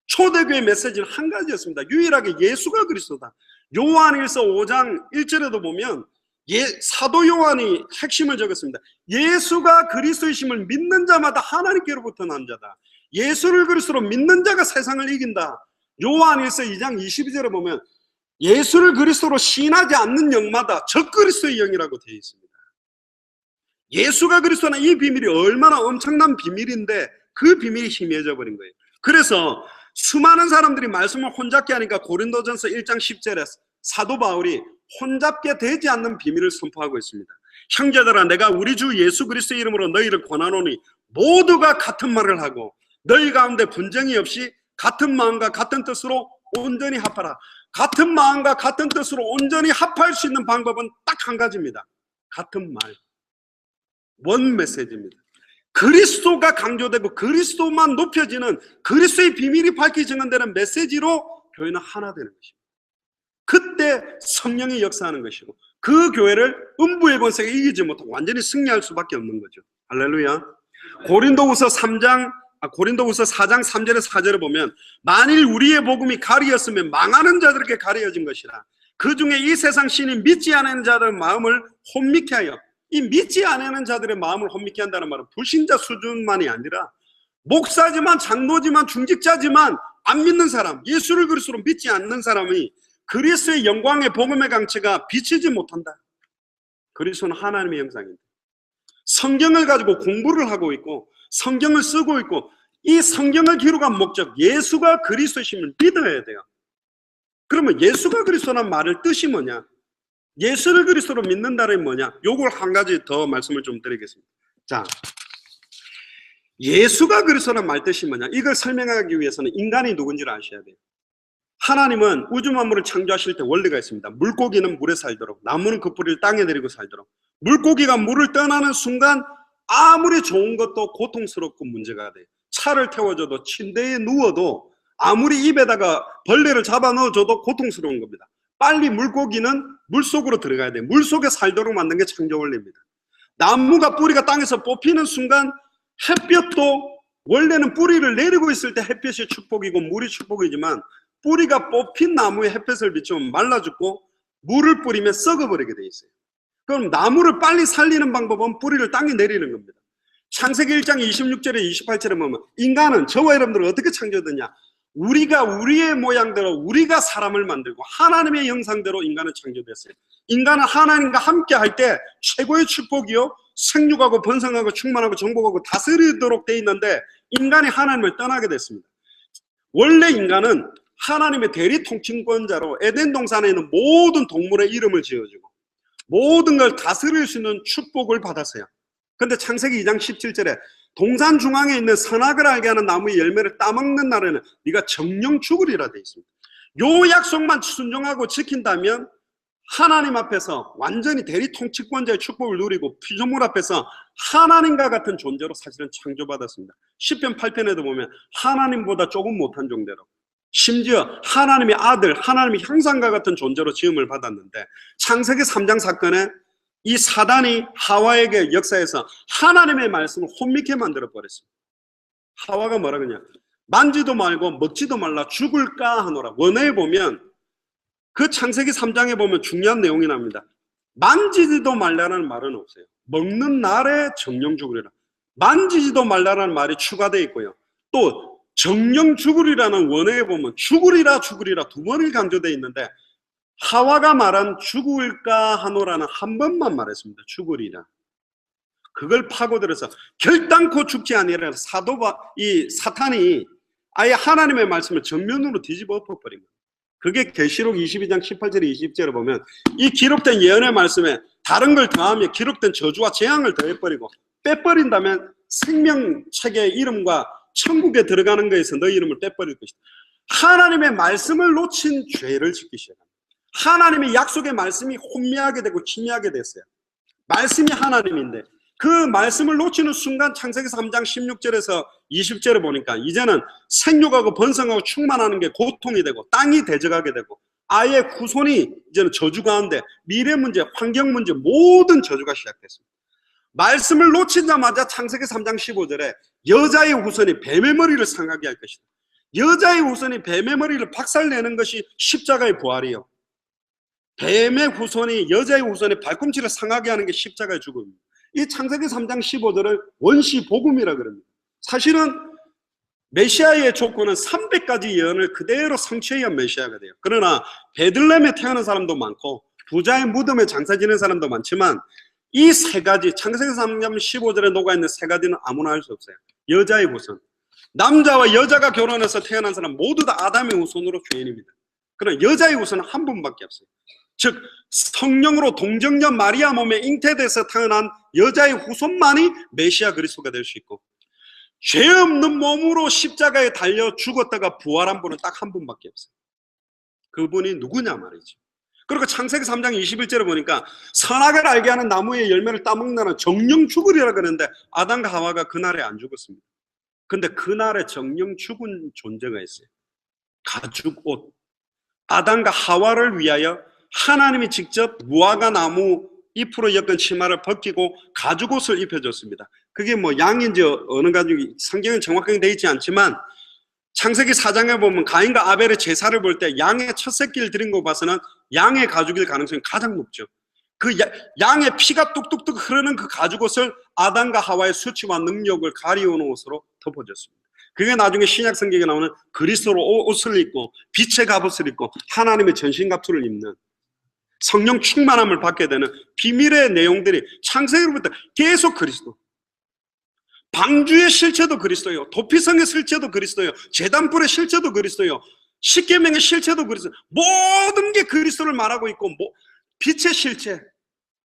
초대교회 메시지는 한 가지였습니다. 유일하게 예수가 그리스도다. 요한일서 5장 1절에도 보면 사도 요한이 핵심을 적었습니다. 예수가 그리스도이심을 믿는 자마다 하나님께로부터 난 자다. 예수를 그리스도로 믿는 자가 세상을 이긴다. 요한일서 2장 22절에 보면 예수를 그리스도로 시인하지 않는 영마다 적그리스도의 영이라고 되어 있습니다. 예수가 그리스도는 이 비밀이 얼마나 엄청난 비밀인데 그 비밀이 희미해져 버린 거예요. 그래서 수많은 사람들이 말씀을 혼잡게 하니까 고린도전서 1장 10절에 사도 바울이 혼잡게 되지 않는 비밀을 선포하고 있습니다. 형제들아, 내가 우리 주 예수 그리스도의 이름으로 너희를 권하노니 모두가 같은 말을 하고 너희 가운데 분쟁이 없이 같은 마음과 같은 뜻으로 온전히 합하라. 같은 마음과 같은 뜻으로 온전히 합할 수 있는 방법은 딱 한 가지입니다. 같은 말. 원 메시지입니다. 그리스도가 강조되고 그리스도만 높여지는 그리스도의 비밀이 밝히 증언되는 메시지로 교회는 하나 되는 것입니다. 그때 성령이 역사하는 것이고 그 교회를 음부의 권세가 이기지 못하고 완전히 승리할 수밖에 없는 거죠. 할렐루야. 고린도후서 4장 3절에 4절을 보면 만일 우리의 복음이 가리였으면 망하는 자들에게 가리어진 것이라. 그 중에 이 세상 신이 믿지 않는 자들의 마음을 혼미케 하여, 이 믿지 않는 자들의 마음을 혼미케 한다는 말은 불신자 수준만이 아니라 목사지만 장로지만 중직자지만 안 믿는 사람, 예수를 그리스도로 믿지 않는 사람이 그리스도의 영광의 복음의 강체가 비치지 못한다. 그리스도는 하나님의 형상입니다. 성경을 가지고 공부를 하고 있고 성경을 쓰고 있고 이 성경을 기록한 목적, 예수가 그리스도심을 믿어야 돼요. 그러면 예수가 그리스도라는 말을 뜻이 뭐냐? 예수를 그리스도로 믿는다는 뭐냐? 요걸 한 가지 더 말씀을 좀 드리겠습니다. 자, 예수가 그리스도라는 말 뜻이 뭐냐? 이걸 설명하기 위해서는 인간이 누군지를 아셔야 돼요. 하나님은 우주 만물을 창조하실 때 원리가 있습니다. 물고기는 물에 살도록, 나무는 그 뿌리를 땅에 내리고 살도록. 물고기가 물을 떠나는 순간 아무리 좋은 것도 고통스럽고 문제가 돼요. 차를 태워줘도 침대에 누워도 아무리 입에다가 벌레를 잡아 넣어줘도 고통스러운 겁니다. 빨리 물고기는 물속으로 들어가야 돼요. 물속에 살도록 만든 게 창조 원리입니다. 나무가 뿌리가 땅에서 뽑히는 순간 햇볕도 원래는 뿌리를 내리고 있을 때 햇볕이 축복이고 물이 축복이지만 뿌리가 뽑힌 나무에 햇볕을 비추면 말라 죽고 물을 뿌리면 썩어버리게 돼 있어요. 그럼 나무를 빨리 살리는 방법은 뿌리를 땅에 내리는 겁니다. 창세기 1장 26절에 28절에 보면 인간은 저와 여러분들은 어떻게 창조됐냐? 우리가 우리의 모양대로 우리가 사람을 만들고 하나님의 형상대로 인간은 창조됐어요. 인간은 하나님과 함께 할 때 최고의 축복이요 생육하고 번성하고 충만하고 정복하고 다스리도록 돼 있는데 인간이 하나님을 떠나게 됐습니다. 원래 인간은 하나님의 대리 통치권자로 에덴 동산에 있는 모든 동물의 이름을 지어주고 모든 걸 다스릴 수 있는 축복을 받았어요. 근데 창세기 2장 17절에 동산 중앙에 있는 선악을 알게 하는 나무의 열매를 따먹는 날에는 네가 정령 죽으리라 되어 있습니다. 요 약속만 순종하고 지킨다면 하나님 앞에서 완전히 대리 통치권자의 축복을 누리고 피조물 앞에서 하나님과 같은 존재로 사실은 창조받았습니다. 시편 8편에도 보면 하나님보다 조금 못한 존재로 심지어 하나님의 아들, 하나님의 형상과 같은 존재로 지음을 받았는데 창세기 3장 사건에 이 사단이 하와에게 역사해서 하나님의 말씀을 혼미케 만들어 버렸습니다. 하와가 뭐라 그러냐? 만지도 말고 먹지도 말라 죽을까 하노라. 원어에 보면 그 창세기 3장에 보면 중요한 내용이 납니다. 만지지도 말라는 말은 없어요. 먹는 날에 정령 죽으리라. 만지지도 말라는 말이 추가되어 있고요. 또 정령 죽으리라는 원어에 보면 죽으리라 죽으리라 두 번을 강조되어 있는데 하와가 말한 죽을까 하노라는 한 번만 말했습니다. 죽으리라. 그걸 파고들어서 결단코 죽지 아니라 이 사탄이 아예 하나님의 말씀을 정면으로 뒤집어 엎어버립니다. 그게 계시록 22장 18절 20절에 보면 이 기록된 예언의 말씀에 다른 걸 더하며 기록된 저주와 재앙을 더해버리고 빼버린다면 생명책의 이름과 천국에 들어가는 거에서 너희 이름을 빼버릴 것이다. 하나님의 말씀을 놓친 죄를 짓기 시작합니다. 하나님의 약속의 말씀이 혼미하게 되고 희미하게 됐어요. 말씀이 하나님인데 그 말씀을 놓치는 순간 창세기 3장 16절에서 20절에 보니까 이제는 생육하고 번성하고 충만하는 게 고통이 되고 땅이 대적하게 되고 아예 후손이 이제는 저주 가운데 미래 문제, 환경 문제 모든 저주가 시작됐습니다. 말씀을 놓치자마자 창세기 3장 15절에 여자의 후손이 뱀의 머리를 상하게 할 것이다. 여자의 후손이 뱀의 머리를 박살내는 것이 십자가의 부활이요. 뱀의 후손이 여자의 후손의 발꿈치를 상하게 하는 게 십자가의 죽음입니다. 이 창세기 3장 15절을 원시 복음이라 그럽니다. 사실은 메시아의 조건은 300가지 예언을 그대로 성취해야 메시아가 돼요. 그러나 베들레헴에 태어난 사람도 많고 부자의 무덤에 장사 지는 사람도 많지만 이 세 가지 창세기 3장 15절에 녹아있는 세 가지는 아무나 할 수 없어요. 여자의 후손, 남자와 여자가 결혼해서 태어난 사람 모두 다 아담의 후손으로 죄인입니다. 그러나 여자의 후손은 한 분밖에 없어요. 즉 성령으로 동정녀 마리아 몸에 잉태돼서 태어난 여자의 후손만이 메시아 그리스도가 될 수 있고 죄 없는 몸으로 십자가에 달려 죽었다가 부활한 분은 딱 한 분밖에 없어요. 그분이 누구냐 말이죠. 그리고 창세기 3장 21절에 보니까 선악을 알게 하는 나무의 열매를 따먹는 정령 죽으리라 그러는데 아담과 하와가 그날에 안 죽었습니다. 근데 그날에 정령 죽은 존재가 있어요. 가죽 옷. 아담과 하와를 위하여 하나님이 직접 무화과 나무 잎으로 엮은 치마를 벗기고 가죽 옷을 입혀줬습니다. 그게 뭐 양인지 어느 가죽이 성경은 정확하게 되어 있지 않지만 창세기 4장에 보면 가인과 아벨의 제사를 볼 때 양의 첫 새끼를 드린 거 봐서는 양의 가죽일 가능성이 가장 높죠. 그 양의 피가 뚝뚝뚝 흐르는 그 가죽 옷을 아담과 하와의 수치와 능력을 가리우는 옷으로 덮어줬습니다. 그게 나중에 신약 성경에 나오는 그리스도로 옷을 입고 빛의 갑옷을 입고 하나님의 전신갑주를 입는 성령 충만함을 받게 되는 비밀의 내용들이 창세기로부터 계속 그리스도, 방주의 실체도 그리스도요, 도피성의 실체도 그리스도요, 제단불의 실체도 그리스도요, 십계명의 실체도 그리스도, 모든 게 그리스도를 말하고 있고 빛의 실체,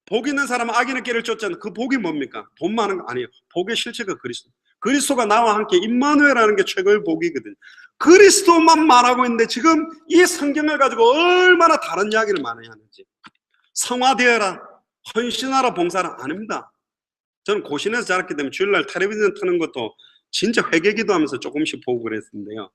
복 있는 사람은 악인의 길을 쫓잖아요. 그 복이 뭡니까? 돈 많은 거 아니에요. 복의 실체가 그리스도. 그리스도가 나와 함께 임마누엘이라는 게 최고의 복이거든요. 그리스도만 말하고 있는데 지금 이 성경을 가지고 얼마나 다른 이야기를 많이 하는지. 성화되어라, 헌신하라, 봉사하라 아닙니다. 저는 고신에서 자랐기 때문에 주일날 텔레비전 트는 것도 진짜 회개기도 하면서 조금씩 보고 그랬는데요.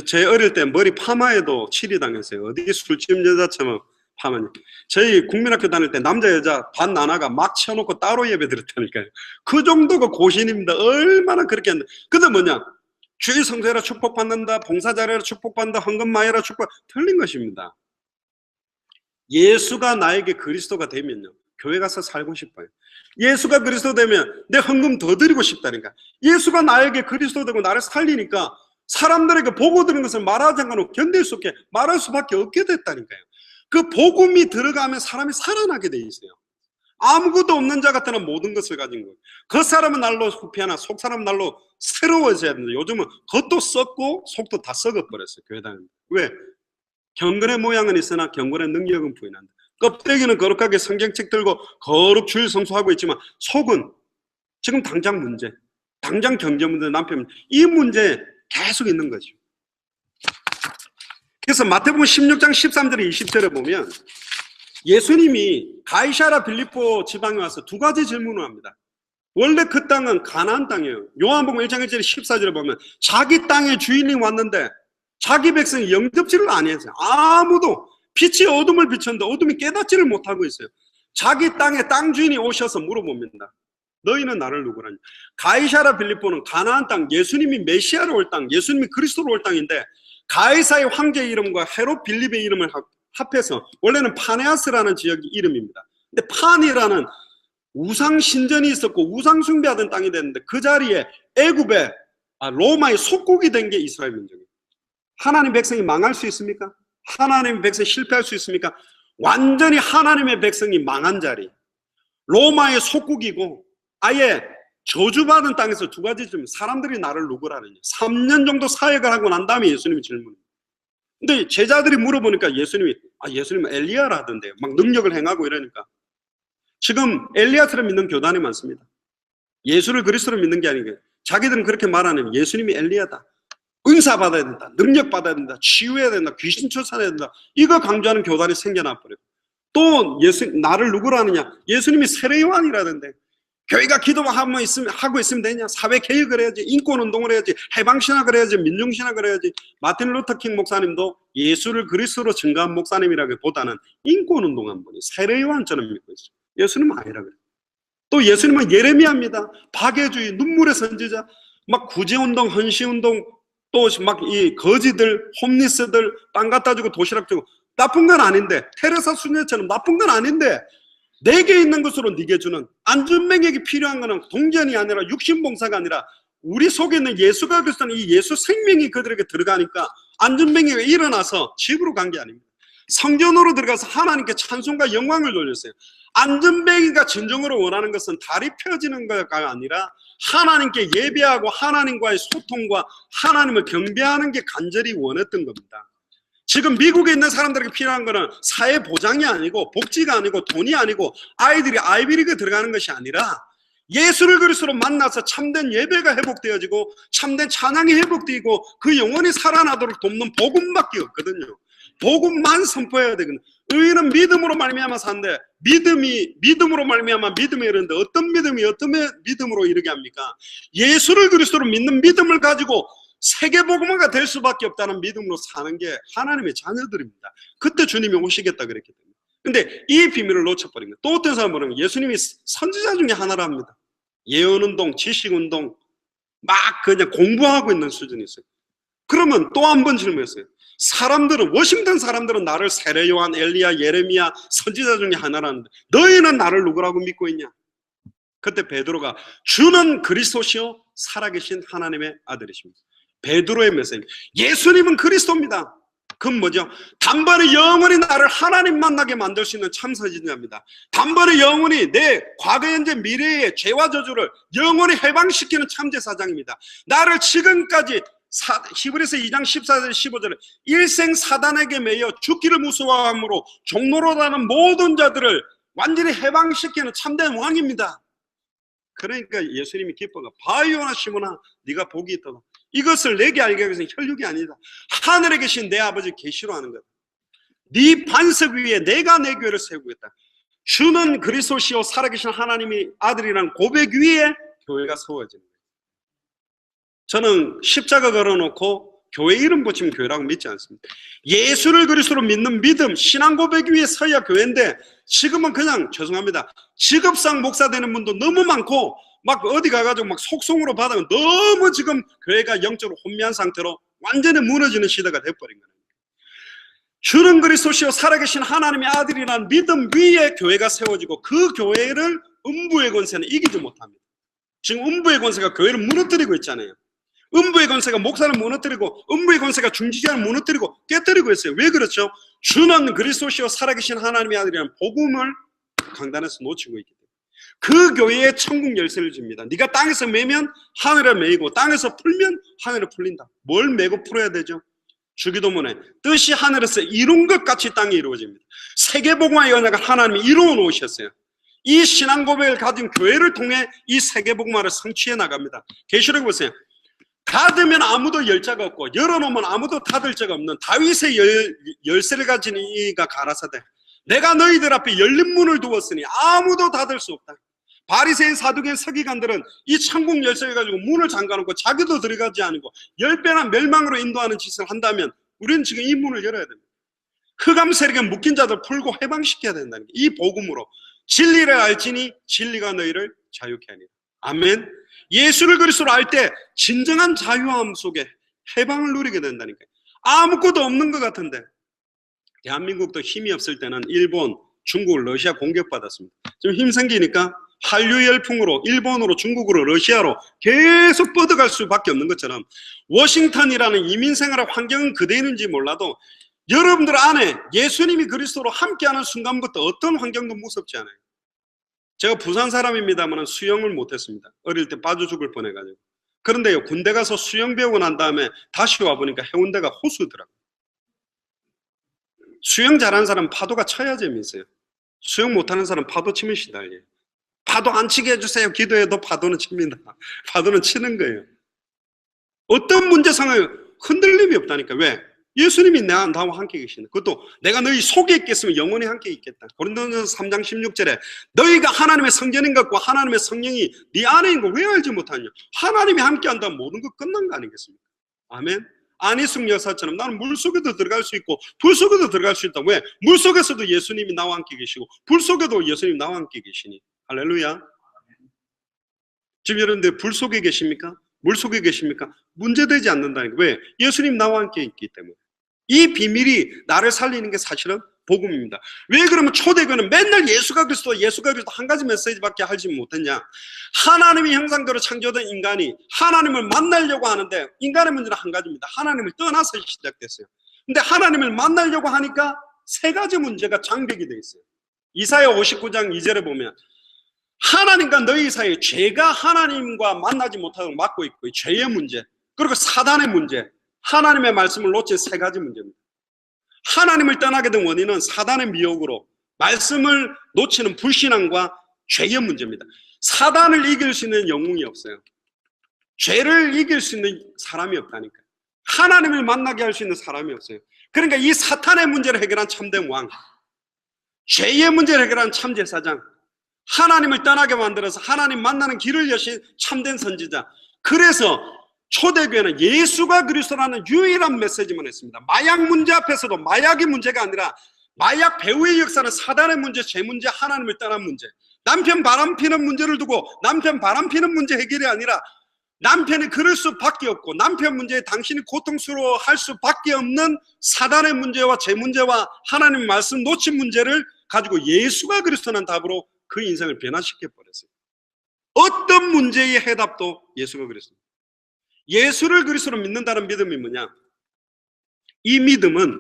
제 어릴 때 머리 파마에도 치리당했어요. 어디 술집 여자처럼 파마니. 저희 국민학교 다닐 때 남자 여자 반 나눠가 막 치워놓고 따로 예배 드렸다니까요. 그 정도가 고신입니다. 얼마나 그렇게 했는데. 근데 뭐냐? 주일 성수해라 축복받는다, 봉사 잘해라 축복받는다, 헌금 많이 해라 축복. 틀린 것입니다. 예수가 나에게 그리스도가 되면요, 교회 가서 살고 싶어요. 예수가 그리스도 되면 내 헌금 더 드리고 싶다니까. 예수가 나에게 그리스도 되고 나를 살리니까 사람들에게 보고 들은 것을 말하지 않고 견딜 수 없게 말할 수밖에 없게 됐다니까요. 그 복음이 들어가면 사람이 살아나게 돼 있어요. 아무것도 없는 자 같으나 모든 것을 가진 것. 겉사람은 날로 후피하나 속사람은 날로 새로워져야 된다. 요즘은 겉도 썩고 속도 다 썩어버렸어요. 교회 다니는. 왜? 경건의 모양은 있으나 경건의 능력은 부인한다. 껍데기는 거룩하게 성경책 들고 거룩 주일 성수하고 있지만 속은 지금 당장 문제, 당장 경제 문제, 남편 문제, 이 문제 계속 있는 거죠. 그래서 마태복음 16장 13절에 20절에 보면 예수님이 가이사랴 빌립보 지방에 와서 두 가지 질문을 합니다. 원래 그 땅은 가나안 땅이에요. 요한복음 1장 1절 14절에 보면 자기 땅의 주인이 왔는데 자기 백성이 영접지를 안 했어요. 아무도 빛이 어둠을 비췄는데 어둠이 깨닫지를 못하고 있어요. 자기 땅에 땅 주인이 오셔서 물어봅니다. 너희는 나를 누구라냐? 가이사랴 빌립보는 가나안 땅, 예수님이 메시아로 올 땅, 예수님이 그리스도로 올 땅인데 가이사의 황제의 이름과 헤롯 빌립의 이름을 합해서 원래는 파네아스라는 지역 이름입니다. 근데 판이라는 우상 신전이 있었고 우상 숭배하던 땅이 됐는데 그 자리에 애굽의 로마의 속국이 된 게 이스라엘 민족이에요. 하나님 백성이 망할 수 있습니까? 하나님의 백성이 실패할 수 있습니까? 완전히 하나님의 백성이 망한 자리. 로마의 속국이고 아예 저주받은 땅에서 두 가지 좀 사람들이 나를 누구라느냐. 3년 정도 사역을 하고 난 다음에 예수님이 질문해요. 근데 제자들이 물어보니까 예수님이 예수님은 엘리야라던데요. 막 능력을 행하고 이러니까. 지금 엘리야처럼 믿는 교단이 많습니다. 예수를 그리스도로 믿는 게 아니고 자기들은 그렇게 말하는 예수님이 엘리야다. 은사 받아야 된다. 능력 받아야 된다. 치유해야 된다. 귀신 쫓아내야 된다. 이거 강조하는 교단이 생겨나 버려요. 또 나를 누구로 하느냐? 예수님이 세례 요한이라던데. 교회가 하고 있으면 되냐? 사회 개혁을 해야지, 인권운동을 해야지, 해방신학을 해야지, 민중신학을 해야지. 마틴 루터킹 목사님도 예수를 그리스도로 증거한 목사님이라기보다는 인권운동한 분이 세례 요한처럼 믿고 있어요. 예수님은 아니라 그래요. 또 예수님은 예레미야입니다. 박해주의, 눈물의 선지자, 막 구제운동, 헌시운동, 또 막 이 거지들, 홈리스들 빵 갖다 주고 도시락 주고 나쁜 건 아닌데, 테레사 수녀처럼 나쁜 건 아닌데 내게 있는 것으로 네게 주는 안전뱅에게 필요한 것은 동전이 아니라 육신봉사가 아니라 우리 속에 있는 예수가 그리스도는 이 예수 생명이 그들에게 들어가니까 안전뱅이가 일어나서 집으로 간 게 아닙니다. 성전으로 들어가서 하나님께 찬송과 영광을 돌렸어요. 안전뱅이가 진정으로 원하는 것은 다리 펴지는 것가 아니라 하나님께 예배하고 하나님과의 소통과 하나님을 경배하는 게 간절히 원했던 겁니다. 지금 미국에 있는 사람들에게 필요한 거는 사회 보장이 아니고 복지가 아니고 돈이 아니고 아이들이 아이비리그 들어가는 것이 아니라 예수를 그리스도로 만나서 참된 예배가 회복되어지고 참된 찬양이 회복되고 그 영혼이 살아나도록 돕는 복음밖에 없거든요. 복음만 선포해야 되거든요. 의인은 믿음으로 말미암아 사는데 믿음으로 말미암아 믿음이 이르는데 어떤 믿음으로 이르게 합니까? 예수를 그리스도로 믿는 믿음을 가지고 세계복음화가 될 수밖에 없다는 믿음으로 사는 게 하나님의 자녀들입니다. 그때 주님이 오시겠다 그랬기 때문에. 근데 이 비밀을 놓쳐버린 거예요. 또 어떤 사람은 모르면 예수님이 선지자 중에 하나라 합니다. 예언운동, 지식운동 막 그냥 공부하고 있는 수준이 있어요. 그러면 또 한 번 질문했어요. 워싱턴 사람들은 나를 세례 요한, 엘리야, 예레미야 선지자 중에 하나라는데 너희는 나를 누구라고 믿고 있냐? 그때 베드로가 주는 그리스도시요 살아계신 하나님의 아들이십니다. 베드로의 메시지. 예수님은 그리스도입니다. 그건 뭐죠? 단번에 영원히 나를 하나님 만나게 만들 수 있는 참선지자입니다. 단번에 영원히 내 과거, 현재, 미래의 죄와 저주를 영원히 해방시키는 참제사장입니다. 나를 지금까지 히브리서 2장 14절 15절에 일생 사단에게 매여 죽기를 무서워함으로 종로로다는 모든 자들을 완전히 해방시키는 참된 왕입니다. 그러니까 예수님이 기뻐가 바요나 시몬아 네가 복이 있다. 이것을 내게 알게 하기 위해서는 혈육이 아니다. 하늘에 계신 내 아버지 계시로 하는 거다. 네 반석 위에 내가 내 교회를 세우겠다. 주는 그리스도시요 살아계신 하나님의 아들이라는 고백 위에 교회가 세워지는 거예요. 저는 십자가 걸어놓고 교회 이름 붙이면 교회라고 믿지 않습니다. 예수를 그리스도로 믿는 믿음, 신앙 고백 위에 서야 교회인데 지금은 그냥 죄송합니다. 직업상 목사 되는 분도 너무 많고 막 어디 가가지고 막 속성으로 받으면 너무 지금 교회가 영적으로 혼미한 상태로 완전히 무너지는 시대가 돼버린 거예요. 주는 그리스도시요 살아계신 하나님의 아들이라는 믿음 위에 교회가 세워지고 그 교회를 음부의 권세는 이기지 못합니다. 지금 음부의 권세가 교회를 무너뜨리고 있잖아요. 음부의 권세가 목사를 무너뜨리고 음부의 권세가 중직자를 무너뜨리고 깨뜨리고 있어요. 왜 그렇죠? 주는 그리스도시요 살아계신 하나님의 아들이라는 복음을 강단에서 놓치고 있기 때문에 그 교회에 천국 열쇠를 줍니다. 네가 땅에서 매면 하늘에 매이고 땅에서 풀면 하늘에 풀린다. 뭘 매고 풀어야 되죠? 주기도문에 뜻이 하늘에서 이룬 것 같이 땅에 이루어집니다. 세계복음화의 언약을 하나님이 이루어 놓으셨어요. 이 신앙 고백을 가진 교회를 통해 이 세계복음화를 성취해 나갑니다. 계시록 보세요. 닫으면 아무도 열 자가 없고 열어놓으면 아무도 닫을 자가 없는 다윗의 열쇠를 가진 이가 가라사대 내가 너희들 앞에 열린 문을 두었으니 아무도 닫을 수 없다. 바리새인 사두개인 서기관들은 이 천국 열쇠를 가지고 문을 잠가놓고 자기도 들어가지 않고 10배나 멸망으로 인도하는 짓을 한다면 우리는 지금 이 문을 열어야 됩니다. 흑암 세력에 묶인 자들 풀고 해방시켜야 된다는 게 이 복음으로 진리를 알지니 진리가 너희를 자유케 하리라. 아멘. 예수를 그리스도로 알 때 진정한 자유함 속에 해방을 누리게 된다니까요. 아무것도 없는 것 같은데 대한민국도 힘이 없을 때는 일본, 중국, 러시아 공격받았습니다. 좀 힘 생기니까 한류 열풍으로 일본으로 중국으로 러시아로 계속 뻗어갈 수밖에 없는 것처럼 워싱턴이라는 이민생활의 환경은 그대로인지 몰라도 여러분들 안에 예수님이 그리스도로 함께하는 순간부터 어떤 환경도 무섭지 않아요. 제가 부산 사람입니다만 수영을 못했습니다. 어릴 때 빠져 죽을 뻔해가지고. 그런데요, 군대 가서 수영 배우고 난 다음에 다시 와보니까 해운대가 호수더라고요. 수영 잘하는 사람은 파도가 쳐야 재미있어요. 수영 못하는 사람은 파도 치면 시달려요. 파도 안 치게 해주세요. 기도해도 파도는 칩니다. 파도는 치는 거예요. 어떤 문제 상황에 흔들림이 없다니까. 왜? 예수님이 나와 함께 계시네. 그것도 내가 너희 속에 있겠으면 영원히 함께 있겠다. 고린도전서 3장 16절에 너희가 하나님의 성전인 것과 하나님의 성령이 네 안에 있는 거 왜 알지 못하냐? 하나님이 함께 한다면 모든 것 끝난 거 아니겠습니까? 아멘. 안희숙 여사처럼 나는 물속에도 들어갈 수 있고 불속에도 들어갈 수 있다. 왜? 물속에서도 예수님이 나와 함께 계시고 불속에도 예수님이 나와 함께 계시니. 할렐루야. 지금 여러분들 불속에 계십니까? 물속에 계십니까? 문제되지 않는다니까. 왜? 예수님 나와 함께 있기 때문에. 이 비밀이 나를 살리는 게 사실은 복음입니다. 왜 그러면 초대교회는 맨날 예수가 그리스도 한 가지 메시지밖에 하지 못했냐? 하나님의 형상대로 창조된 인간이 하나님을 만나려고 하는데 인간의 문제는 한 가지입니다. 하나님을 떠나서 시작됐어요. 근데 하나님을 만나려고 하니까 세 가지 문제가 장벽이 되어 있어요. 이사야 59장 2절에 보면 하나님과 너희 사이에 죄가 하나님과 만나지 못하도록 막고 있고 죄의 문제 그리고 사단의 문제 하나님의 말씀을 놓친 세 가지 문제입니다. 하나님을 떠나게 된 원인은 사단의 미혹으로 말씀을 놓치는 불신앙과 죄의 문제입니다. 사단을 이길 수 있는 영웅이 없어요. 죄를 이길 수 있는 사람이 없다니까요. 하나님을 만나게 할 수 있는 사람이 없어요. 그러니까 이 사탄의 문제를 해결한 참된 왕, 죄의 문제를 해결한 참제사장, 하나님을 떠나게 만들어서 하나님 만나는 길을 여신 참된 선지자. 그래서 초대교회는 예수가 그리스도라는 유일한 메시지만 했습니다. 마약 문제 앞에서도 마약이 문제가 아니라 마약 배후의 역사는 사단의 문제, 죄 문제, 하나님을 떠난 문제. 남편 바람 피는 문제를 두고 남편 바람 피는 문제 해결이 아니라 남편이 그럴 수밖에 없고 남편 문제에 당신이 고통스러워할 수밖에 없는 사단의 문제와 죄 문제와 하나님 말씀 놓친 문제를 가지고 예수가 그리스도라는 답으로 그 인생을 변화시켜버렸어요. 어떤 문제의 해답도 예수가 그리스도. 예수를 그리스도로 믿는다는 믿음이 뭐냐? 이 믿음은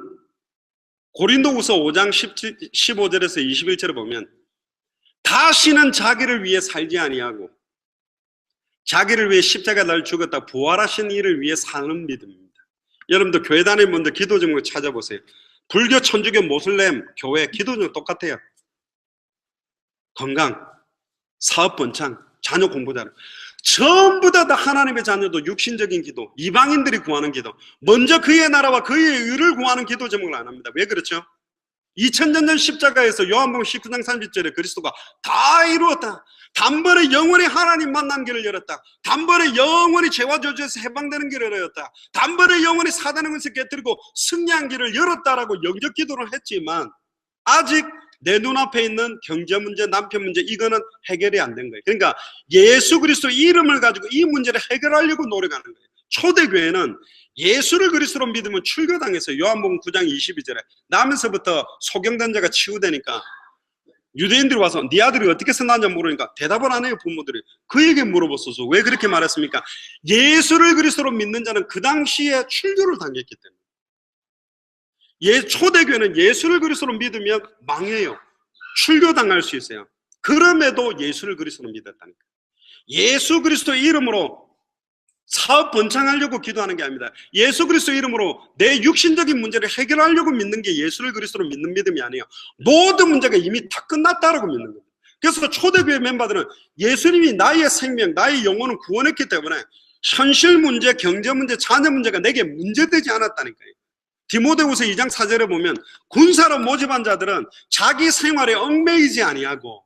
고린도후서 5장 15절에서 21절에 보면 다시는 자기를 위해 살지 아니하고 자기를 위해 십자가 날 죽었다 부활하신 이를 위해 사는 믿음입니다. 여러분들 교회 다니는 분들 기도 제목 찾아보세요. 불교, 천주교, 모슬렘, 교회 기도 제목 똑같아요. 건강, 사업 번창, 자녀 공부 잘하고 전부 다 하나님의 자녀도 육신적인 기도, 이방인들이 구하는 기도, 먼저 그의 나라와 그의 의를 구하는 기도 제목을 안 합니다. 왜 그렇죠? 2000년 전 십자가에서 요한복음 19장 30절에 그리스도가 다 이루었다, 단번에 영원히 하나님 만난 길을 열었다. 단번에 영원히 죄와 저주에서 해방되는 길을 열었다. 단번에 영원히 사단의 것을 깨뜨리고 승리한 길을 열었다라고 영적 기도를 했지만 아직 내 눈앞에 있는 경제 문제, 남편 문제, 이거는 해결이 안 된 거예요. 그러니까 예수 그리스도 이름을 가지고 이 문제를 해결하려고 노력하는 거예요. 초대교회는 예수를 그리스도로 믿으면 출교당해서 요한복음 9장 22절에 나면서부터 소경된 자가 치유되니까 유대인들이 와서 네 아들이 어떻게 생났냐 물으니까 대답을 안 해요. 부모들이. 그에게 물어봤어서 왜 그렇게 말했습니까? 예수를 그리스도로 믿는 자는 그 당시에 출교를 당했기 때문에. 초대교회는 예수를 그리스도로 믿으면 망해요. 출교당할 수 있어요. 그럼에도 예수를 그리스도로 믿었다니까. 예수 그리스도 이름으로 사업 번창하려고 기도하는 게 아닙니다. 예수 그리스도 이름으로 내 육신적인 문제를 해결하려고 믿는 게 예수를 그리스도로 믿는 믿음이 아니에요. 모든 문제가 이미 다 끝났다라고 믿는 겁니다. 그래서 초대교회 멤버들은 예수님이 나의 생명, 나의 영혼을 구원했기 때문에 현실 문제, 경제 문제, 자녀 문제가 내게 문제되지 않았다니까요. 디모데후서 2장 4절에 보면 군사로 모집한 자들은 자기 생활에 얽매이지 아니하고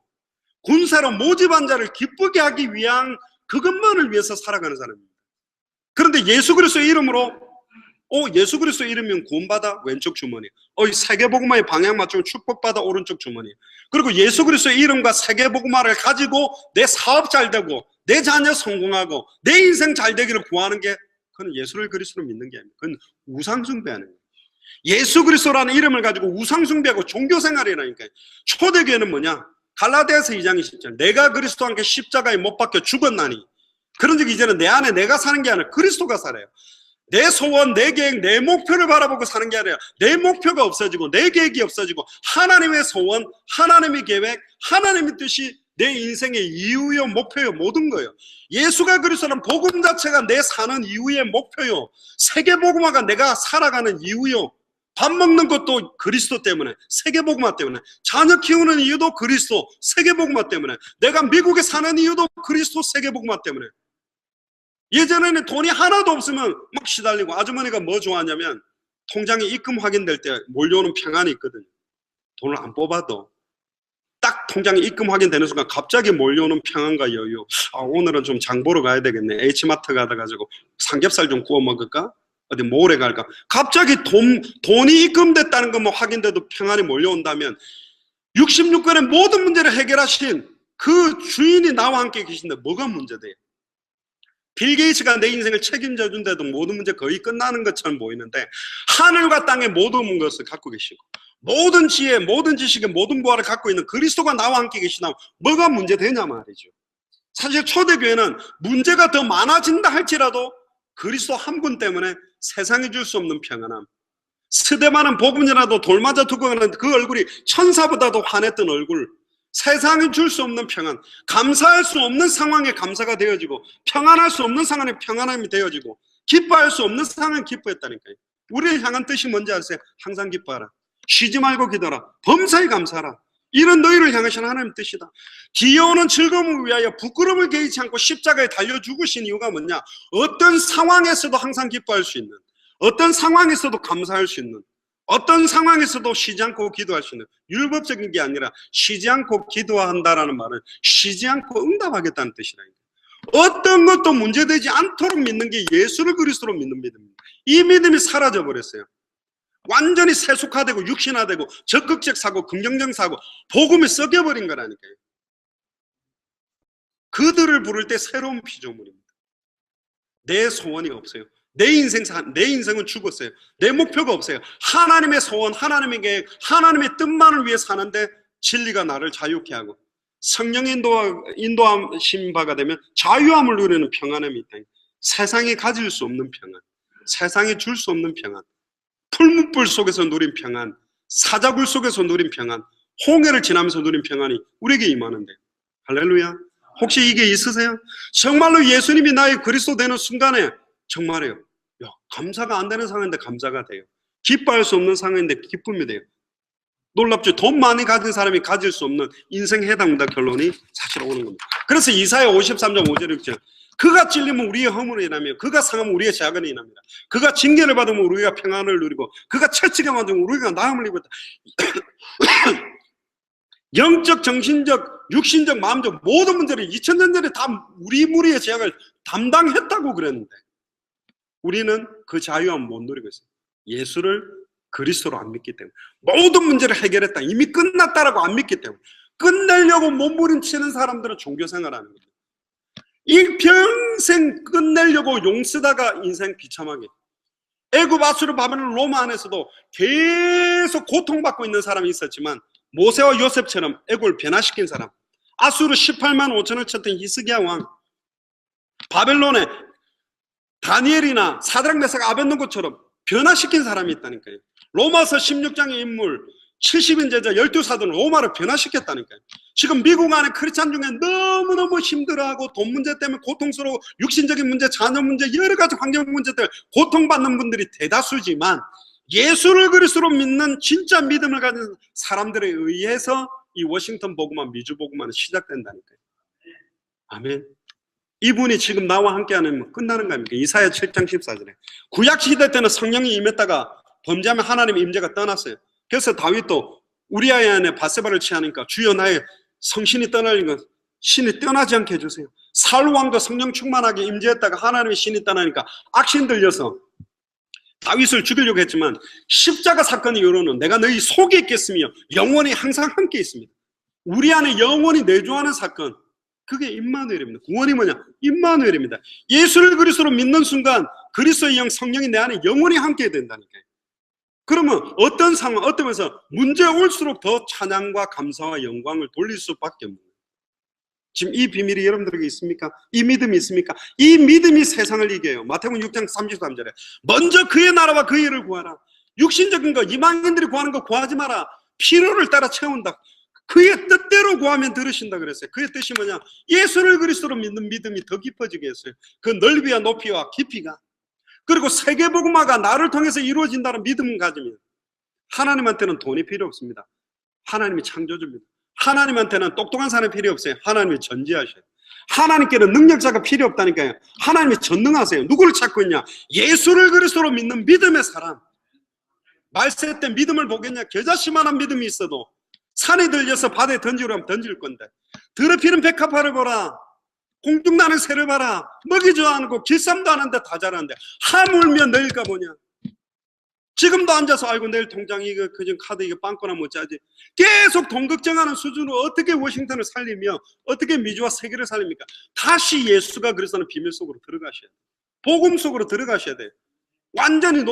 군사로 모집한 자를 기쁘게 하기 위한 그것만을 위해서 살아가는 사람입니다. 그런데 예수 그리스도 이름으로 예수 그리스도 이름이면 구원받아 왼쪽 주머니, 세계복음화의 방향 맞추면 축복받아 오른쪽 주머니. 그리고 예수 그리스도 이름과 세계복음화를 가지고 내 사업 잘 되고 내 자녀 성공하고 내 인생 잘 되기를 구하는 게 그건 예수를 그리스도로 믿는 게 아닙니다. 그건 우상숭배하는 거예요. 예수 그리스도라는 이름을 가지고 우상숭배하고 종교생활이라니까요. 초대교회는 뭐냐? 갈라디아서 2장 20절 내가 그리스도와 함께 십자가에 못 박혀 죽었나니 그런즉 이제는 내 안에 내가 사는 게 아니라 그리스도가 살아요. 내 소원, 내 계획, 내 목표를 바라보고 사는 게 아니라 내 목표가 없어지고 내 계획이 없어지고 하나님의 소원, 하나님의 계획, 하나님의 뜻이 내 인생의 이유요, 목표요, 모든 거예요. 예수가 그리스도는 복음 자체가 내 사는 이유의 목표요. 세계복음화가 내가 살아가는 이유요. 밥 먹는 것도 그리스도 때문에, 세계복음화 때문에. 자녀 키우는 이유도 그리스도, 세계복음화 때문에. 내가 미국에 사는 이유도 그리스도, 세계복음화 때문에. 예전에는 돈이 하나도 없으면 막 시달리고 아주머니가 뭐 좋아하냐면 통장에 입금 확인될 때 몰려오는 평안이 있거든요. 돈을 안 뽑아도 딱 통장에 입금 확인되는 순간 갑자기 몰려오는 평안과 여유. 오늘은 좀 장 보러 가야 되겠네. H마트 가가지고 삼겹살 좀 구워 먹을까? 어디 몰에 갈까? 갑자기 돈이 입금됐다는 것만 확인돼도 평안이 몰려온다면 66권의 모든 문제를 해결하신 그 주인이 나와 함께 계신데 뭐가 문제돼요? 빌 게이츠가 내 인생을 책임져 준데도 모든 문제 거의 끝나는 것처럼 보이는데 하늘과 땅의 모든 것을 갖고 계시고 모든 지혜, 모든 지식의 모든 부활을 갖고 있는 그리스도가 나와 함께 계시다면 뭐가 문제되냐 말이죠. 사실 초대교회는 문제가 더 많아진다 할지라도 그리스도 한 분 때문에 세상이 줄 수 없는 평안함, 스데반은 복음이라도 돌맞아 두고 가는 그 얼굴이 천사보다도 환했던 얼굴, 세상이 줄 수 없는 평안, 감사할 수 없는 상황에 감사가 되어지고 평안할 수 없는 상황에 평안함이 되어지고 기뻐할 수 없는 상황에 기뻐했다니까요. 우리를 향한 뜻이 뭔지 아세요? 항상 기뻐하라, 쉬지 말고 기도하라, 범사에 감사하라. 이런 너희를 향하신 하나님의 뜻이다. 뒤에 오는 즐거움을 위하여 부끄러움을 개의치 않고 십자가에 달려 죽으신 이유가 뭐냐? 어떤 상황에서도 항상 기뻐할 수 있는, 어떤 상황에서도 감사할 수 있는, 어떤 상황에서도 쉬지 않고 기도할 수 있는, 율법적인 게 아니라 쉬지 않고 기도한다라는 말은 쉬지 않고 응답하겠다는 뜻이라니까. 어떤 것도 문제되지 않도록 믿는 게 예수를 그리스도로 믿는 믿음입니다. 이 믿음이 사라져 버렸어요. 완전히 세속화되고 육신화되고 적극적 사고, 긍정적 사고, 복음이 썩여버린 거라니까요. 그들을 부를 때 새로운 피조물입니다. 내 소원이 없어요. 내 인생은 죽었어요. 내 목표가 없어요. 하나님의 소원, 하나님의 계획, 하나님의 뜻만을 위해 사는데 진리가 나를 자유케 하고 성령의 인도하신 바가 되면 자유함을 누리는 평안함이 있다. 세상이 가질 수 없는 평안, 세상이 줄 수 없는 평안, 풀무불 속에서 누린 평안, 사자굴 속에서 누린 평안, 홍해를 지나면서 누린 평안이 우리에게 임하는데, 할렐루야. 혹시 이게 있으세요? 정말로 예수님이 나의 그리스도 되는 순간에 정말이에요. 감사가 안 되는 상황인데 감사가 돼요. 기뻐할 수 없는 상황인데 기쁨이 돼요. 놀랍죠? 돈 많이 가진 사람이 가질 수 없는 인생 해당다 결론이 사실 오는 겁니다. 그래서 이사야 53장 5절 6절 그가 찔리면 우리의 허물을 인하며 그가 상하면 우리의 작은이 인합니다. 그가 징계를 받으면 우리가 평안을 누리고 그가 채찍에 맞으면 우리가 나음을 입었다. 영적, 정신적, 육신적, 마음적 모든 문제를 2000년 전에 다 우리 무리의 죄악을 담당했다고 그랬는데 우리는 그 자유함 못 누리고 있어요. 예수를 그리스도로 안 믿기 때문에. 모든 문제를 해결했다, 이미 끝났다라고 안 믿기 때문에. 끝내려고 몸부림치는 사람들은 종교생활하는 거예요. 일평생 끝내려고 용쓰다가 인생 비참하게. 애굽, 아수르, 바벨론, 로마 안에서도 계속 고통받고 있는 사람이 있었지만 모세와 요셉처럼 애굽을 변화시킨 사람, 아수르 18만 5천을 쳤던 히스기야 왕, 바벨론에 다니엘이나 사드락, 메삭, 아벳노고처럼 변화시킨 사람이 있다니까요. 로마서 16장의 인물 70인 제자 12사도는 로마를 변화시켰다니까요. 지금 미국 안에 크리스찬 중에 너무너무 힘들어하고 돈 문제 때문에 고통스러워, 육신적인 문제, 자녀 문제, 여러 가지 환경 문제들 고통받는 분들이 대다수지만 예수를 그리스도로 믿는 진짜 믿음을 가진 사람들에 의해서 이 워싱턴 복음화, 미주 복음화는 시작된다니까요. 아멘. 이분이 지금 나와 함께하는 끝나는 거 아닙니까? 이사야 7장 14절에 구약 시대 때는 성령이 임했다가 범죄하면 하나님의 임재가 떠났어요. 그래서 다윗도 우리아의 아내 바세바를 취하니까 주여 나의 성신이 떠나는 건 신이 떠나지 않게 해주세요. 사울 왕도 성령 충만하게 임재했다가 하나님의 신이 떠나니까 악신 들려서 다윗을 죽이려고 했지만 십자가 사건 이후로는 내가 너희 속에 있겠으며 영원히 항상 함께 있습니다. 우리 안에 영원히 내주하는 사건, 그게 임마누엘입니다. 구원이 뭐냐? 임마누엘입니다. 예수를 그리스도로 믿는 순간 그리스도의 영, 성령이 내 안에 영원히 함께 된다니까요. 그러면 어떤 상황, 어떤 면에서 문제가 올수록 더 찬양과 감사와 영광을 돌릴 수밖에 없는 거예요. 지금 이 비밀이 여러분들에게 있습니까? 이 믿음이 있습니까? 이 믿음이 세상을 이겨요. 마태복음 6장 33절에 먼저 그의 나라와 그의 일을 구하라. 육신적인 거, 이방인들이 구하는 거 구하지 마라. 필요를 따라 채운다. 그의 뜻대로 구하면 들으신다 그랬어요. 그의 뜻이 뭐냐? 예수를 그리스도로 믿는 믿음이 더 깊어지게 했어요. 그 넓이와 높이와 깊이가. 그리고 세계복음화가 나를 통해서 이루어진다는 믿음을 가지면 하나님한테는 돈이 필요 없습니다. 하나님이 창조주입니다. 하나님한테는 똑똑한 사람이 필요 없어요. 하나님이 전지하셔요. 하나님께는 능력자가 필요 없다니까요. 하나님이 전능하세요. 누구를 찾고 있냐? 예수를 그리스도로 믿는 믿음의 사람. 말세 때 믿음을 보겠냐? 겨자씨만한 믿음이 있어도 산에 들려서 바다에 던지려고 하면 던질 건데, 더럽히는 백합화를 보라, 공중나는 새를 봐라, 먹이 좋아하는 거 길쌈도 하는데 다 자라는데 하물며 내일까 보냐. 지금도 앉아서 아이고 내일 통장 이거 그중 카드 이거 빵꾸나 못 짜지, 계속 돈 걱정하는 수준으로 어떻게 워싱턴을 살리며 어떻게 미주와 세계를 살립니까? 다시 예수가 그리스도는 비밀 속으로 들어가셔야 돼요. 복음 속으로 들어가셔야 돼요. 완전히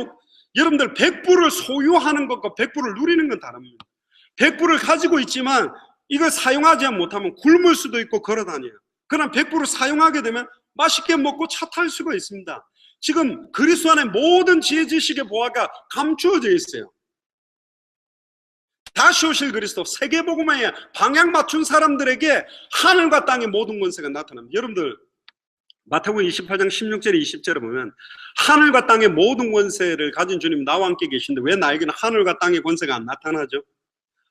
여러분들 100불을 소유하는 것과 100불을 누리는 건 다릅니다. 100불을 가지고 있지만 이걸 사용하지 못하면 굶을 수도 있고 걸어다녀요. 그러나 100불을 사용하게 되면 맛있게 먹고 차 탈 수가 있습니다. 지금 그리스도 안에 모든 지혜 지식의 보화가 감추어져 있어요. 다시 오실 그리스도, 세계복음화에 방향 맞춘 사람들에게 하늘과 땅의 모든 권세가 나타납니다. 여러분들 마태복음 28장 16절에 20절에 보면 하늘과 땅의 모든 권세를 가진 주님 나와 함께 계신데 왜 나에게는 하늘과 땅의 권세가 안 나타나죠?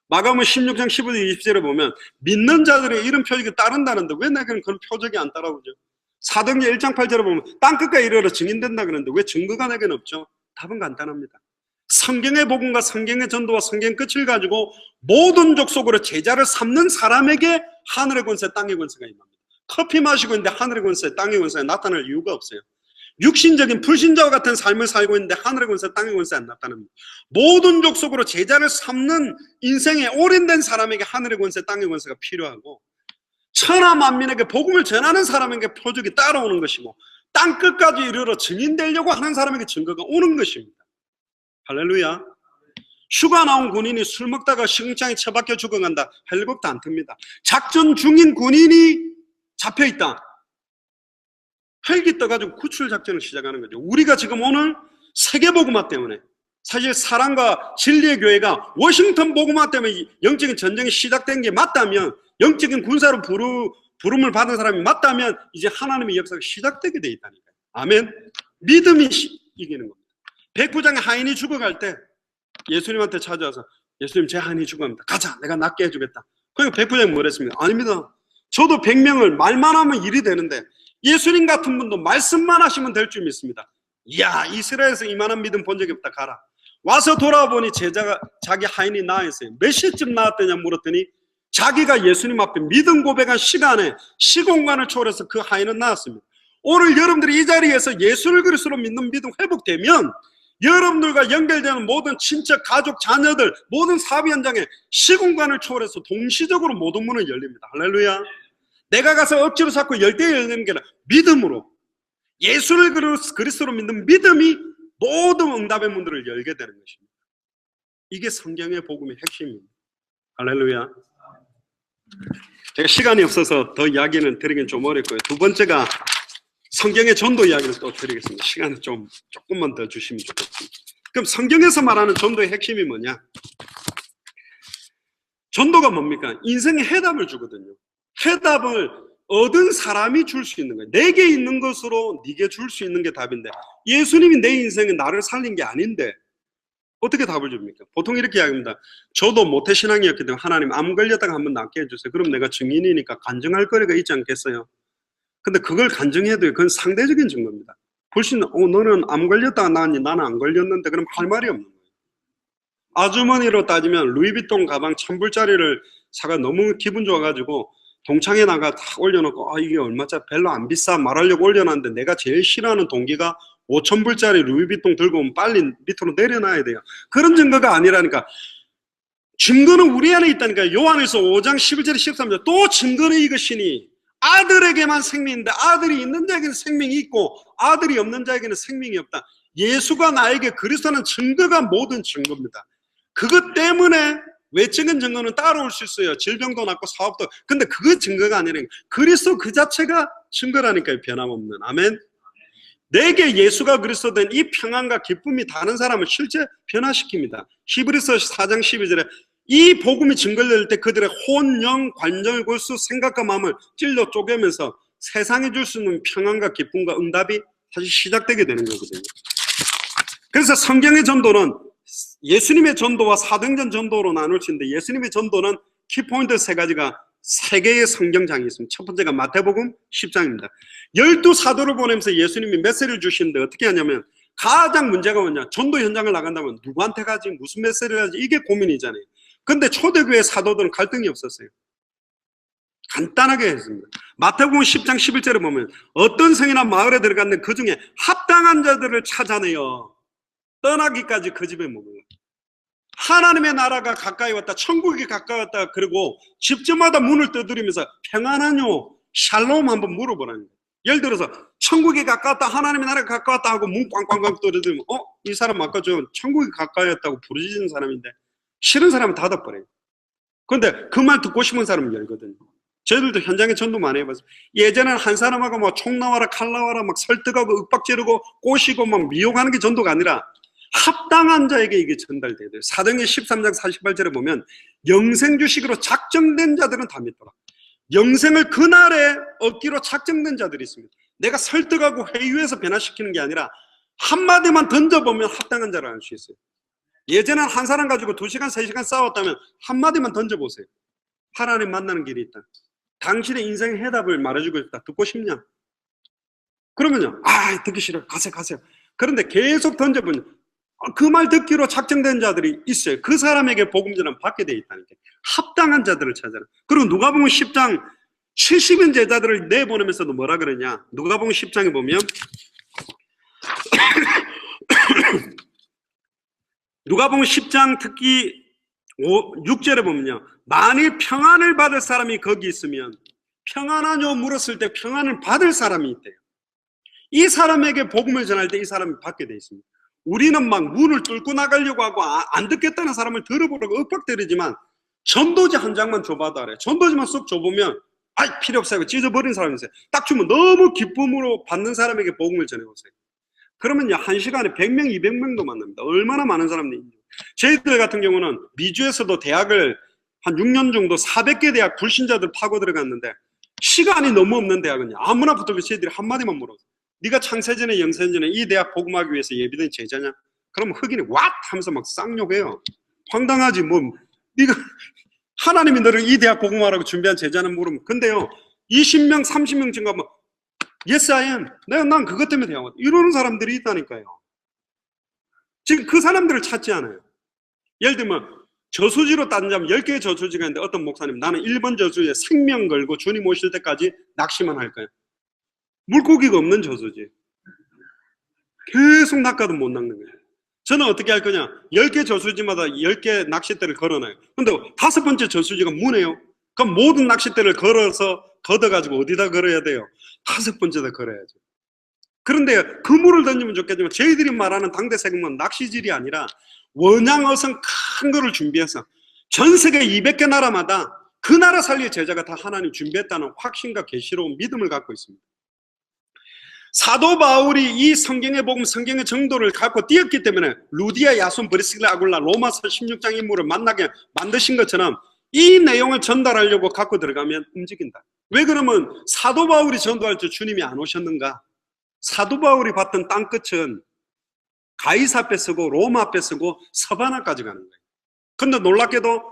마가복음 16장 15절 20절에 보면 믿는 자들의 이런 표적이 따른다는데 왜 내게는 그런 표적이 안 따라오죠? 사도행전 1장 8절에 보면 땅끝까지 이르러 증인된다 그러는데 왜 증거가 내게는 없죠? 답은 간단합니다. 성경의 복음과 성경의 전도와 성경 끝을 가지고 모든 족속으로 제자를 삼는 사람에게 하늘의 권세, 땅의 권세가 임합니다. 커피 마시고 있는데 하늘의 권세, 땅의 권세가 나타날 이유가 없어요. 육신적인 불신자와 같은 삶을 살고 있는데 하늘의 권세, 땅의 권세 안 나타납니다. 모든 족속으로 제자를 삼는 인생에 오랜된 사람에게 하늘의 권세, 땅의 권세가 필요하고, 천하 만민에게 복음을 전하는 사람에게 표적이 따라오는 것이고, 땅 끝까지 이르러 증인되려고 하는 사람에게 증거가 오는 것입니다. 할렐루야. 휴가 나온 군인이 술 먹다가 시궁창에 처박혀 죽어간다. 헬리콥터 안 탑니다. 작전 중인 군인이 잡혀있다. 헬기 떠가지고 구출 작전을 시작하는 거죠. 우리가 지금 오늘 세계복음화 때문에, 사실 사랑과 진리의 교회가 워싱턴 복음화 때문에 영적인 전쟁이 시작된 게 맞다면, 영적인 군사로 부름을 받은 사람이 맞다면 이제 하나님의 역사가 시작되게 돼 있다니까요. 아멘. 믿음이 이기는 겁니다. 백부장의 하인이 죽어갈 때 예수님한테 찾아와서 예수님 제 하인이 죽어갑니다. 가자, 내가 낫게 해주겠다. 그러니까 백부장이 뭐랬습니까? 아닙니다. 저도 100명을 말만 하면 일이 되는데 예수님 같은 분도 말씀만 하시면 될 줄 믿습니다. 이야, 이스라엘에서 이만한 믿음 본 적이 없다. 가라. 와서 돌아보니 제자가 자기 하인이 나아 있어요. 몇 시쯤 나왔더냐 물었더니 자기가 예수님 앞에 믿음 고백한 시간에 시공간을 초월해서 그 하인은 나왔습니다. 오늘 여러분들이 이 자리에서 예수를 그리스도로 믿는 믿음 회복되면 여러분들과 연결되는 모든 친척, 가족, 자녀들, 모든 사업 현장에 시공간을 초월해서 동시적으로 모든 문은 열립니다. 할렐루야. 내가 가서 억지로 잡고 열 때 열리는 게 아니라 믿음으로, 예수를 그리스도로 믿는 믿음이 모든 응답의 문들을 열게 되는 것입니다. 이게 성경의 복음의 핵심입니다. 할렐루야. 제가 시간이 없어서 더 이야기는 드리긴 좀 어렵고요. 두 번째가 성경의 전도 이야기를 또 드리겠습니다. 시간을 조금만 더 주시면 좋겠습니다. 그럼 성경에서 말하는 전도의 핵심이 뭐냐? 전도가 뭡니까? 인생의 해답을 주거든요. 해답을 얻은 사람이 줄 수 있는 거예요. 내게 있는 것으로 네게 줄 수 있는 게 답인데, 예수님이 내 인생에 나를 살린 게 아닌데 어떻게 답을 줍니까? 보통 이렇게 이야기합니다. 저도 모태신앙이었기 때문에 하나님 암 걸렸다가 한번 낫게 해주세요. 그럼 내가 증인이니까 간증할 거리가 있지 않겠어요? 근데 그걸 간증해도 그건 상대적인 증거입니다. 훨씬 너는 암 걸렸다가 나았니? 나는 안 걸렸는데, 그럼 할 말이 없는 거예요. 아주머니로 따지면 루이비통 가방 1000불짜리를 사가 너무 기분 좋아가지고 동창에 나가 딱 올려놓고 이게 얼마짜리 별로 안 비싸 말하려고 올려놨는데, 내가 제일 싫어하는 동기가 5000불짜리 루이비통 들고 오면 빨리 밑으로 내려놔야 돼요. 그런 증거가 아니라니까. 증거는 우리 안에 있다니까요. 요한일서 5장 11절 13절 또 증거는 이것이니 아들에게만 생명이 있는데, 아들이 있는 자에게는 생명이 있고 아들이 없는 자에게는 생명이 없다. 예수가 나에게 그리스도는 증거가 모든 증거입니다. 그것 때문에 외적인 증거는 따라올 수 있어요. 질병도 낫고 사업도. 근데 그거 증거가 아니라 그리스도 그 자체가 증거라니까요. 변함없는. 아멘. 내게 예수가 그리스도 된 이 평안과 기쁨이 다른 사람을 실제 변화시킵니다. 히브리서 4장 12절에 이 복음이 증거될 때 그들의 혼, 영, 관절, 골수, 생각과 마음을 찔러 쪼개면서 세상에 줄 수 있는 평안과 기쁨과 응답이 다시 시작되게 되는 거거든요. 그래서 성경의 전도는 예수님의 전도와 사도행전 전도로 나눌 수 있는데, 예수님의 전도는 키포인트 세 가지가 세 개의 성경장이 있습니다. 첫 번째가 마태복음 10장입니다. 12사도를 보내면서 예수님이 메시지를 주시는데 어떻게 하냐면, 가장 문제가 뭐냐? 전도 현장을 나간다면 누구한테 가지? 무슨 메시지를 하지? 이게 고민이잖아요. 근데 초대교회 사도들은 갈등이 없었어요. 간단하게 했습니다. 마태복음 10장 11절에 보면 어떤 성이나 마을에 들어갔는데 그 중에 합당한 자들을 찾아내어 떠나기까지 그 집에 머물러. 하나님의 나라가 가까이 왔다, 천국이 가까이 왔다, 그리고 집집마다 문을 두드리면서 평안하뇨, 샬롬 한번 물어보라는 거예요. 예를 들어서 천국이 가까웠다, 하나님의 나라가 가까웠다 하고 문 꽝꽝꽝 두드리면 이 사람 아까 저 천국이 가까이 왔다고 부르짖는 사람인데 싫은 사람은 닫아버려요. 그런데 그 말 듣고 싶은 사람은 열거든요. 저희들도 현장에 전도 많이 해봤어요. 예전에는 한 사람하고 막 총 나와라 칼 나와라 막 설득하고 윽박 지르고 꼬시고 막 미혹하는 게 전도가 아니라 합당한 자에게 이게 전달돼야 돼요. 사도행전 13장 48절에 보면 영생 주시기로 작정된 자들은 다 믿더라. 영생을 그날에 얻기로 작정된 자들이 있습니다. 내가 설득하고 회유해서 변화시키는 게 아니라 한마디만 던져보면 합당한 자를 알 수 있어요. 예전엔 한 사람 가지고 2시간 3시간 싸웠다면 한마디만 던져보세요. 하나님 만나는 길이 있다. 당신의 인생의 해답을 말해주고 싶다. 듣고 싶냐? 그러면요, 듣기 싫어요. 가세요. 그런데 계속 던져보면 그 말 듣기로 작정된 자들이 있어요. 그 사람에게 복음 전하면 받게 돼 있다는 게. 합당한 자들을 찾아라. 그리고 누가복음 10장 70인 제자들을 내보내면서도 뭐라 그러냐? 누가복음 10장에 보면 누가복음 10장 특히 6절에 보면요, 만일 평안을 받을 사람이 거기 있으면 평안하뇨 물었을 때 평안을 받을 사람이 있대요. 이 사람에게 복음을 전할 때 이 사람이 받게 돼 있습니다. 우리는 막 문을 뚫고 나가려고 하고 안 듣겠다는 사람을 들어보라고 윽박대리지만 전도지 한 장만 줘봐도 알아요. 전도지만 쏙 줘보면 필요 없어요. 찢어버린 사람이 있어요. 딱 주면 너무 기쁨으로 받는 사람에게 복음을 전해보세요. 그러면요, 한 시간에 100명, 200명도 만납니다. 얼마나 많은 사람들이 있는지. 저희들 같은 경우는 미주에서도 대학을 한 6년 정도 400개 대학 불신자들 파고 들어갔는데 시간이 너무 없는 대학은요, 아무나 붙어도 저희들이 한마디만 물어요. 네가 창세전에 영세전에 이 대학 복음하기 위해서 예비된 제자냐? 그러면 흑인이 왓 하면서 막 쌍욕해요. 황당하지 뭐. 네가 하나님이 너를 이 대학 복음하라고 준비한 제자는 물으면, 근데요 20명 30명 증가하면 Yes I am. 난 그것 때문에 대학 왔다. 이러는 사람들이 있다니까요. 지금 그 사람들을 찾지 않아요. 예를 들면 저수지로 따지자면 10개의 저수지가 있는데 어떤 목사님 나는 1번 저수지에 생명 걸고 주님 오실 때까지 낚시만 할 거야. 물고기가 없는 저수지. 계속 낚아도 못 낚는 거예요. 저는 어떻게 할 거냐? 10개 저수지마다 10개 낚싯대를 걸어놔요. 근데 5번째 저수지가 무네요. 그럼 모든 낚싯대를 걸어서 걷어가지고 어디다 걸어야 돼요? 5번째다 걸어야죠. 그런데 그물을 던지면 좋겠지만 저희들이 말하는 당대 세금은 낚시질이 아니라 원양어선 큰 거를 준비해서 전 세계 200개 나라마다 그 나라 살릴 제자가 다 하나님 준비했다는 확신과 계시로 믿음을 갖고 있습니다. 사도 바울이 이 성경의 복음, 성경의 정도를 갖고 뛰었기 때문에 루디아, 야손, 브리스길라, 아굴라, 로마서 16장 인물을 만나게 만드신 것처럼 이 내용을 전달하려고 갖고 들어가면 움직인다. 왜 그러면 사도 바울이 전도할 때 주님이 안 오셨는가? 사도 바울이 봤던 땅끝은 가이사 앞에 쓰고 로마 앞에 쓰고 서바나까지 가는 거예요. 근데 놀랍게도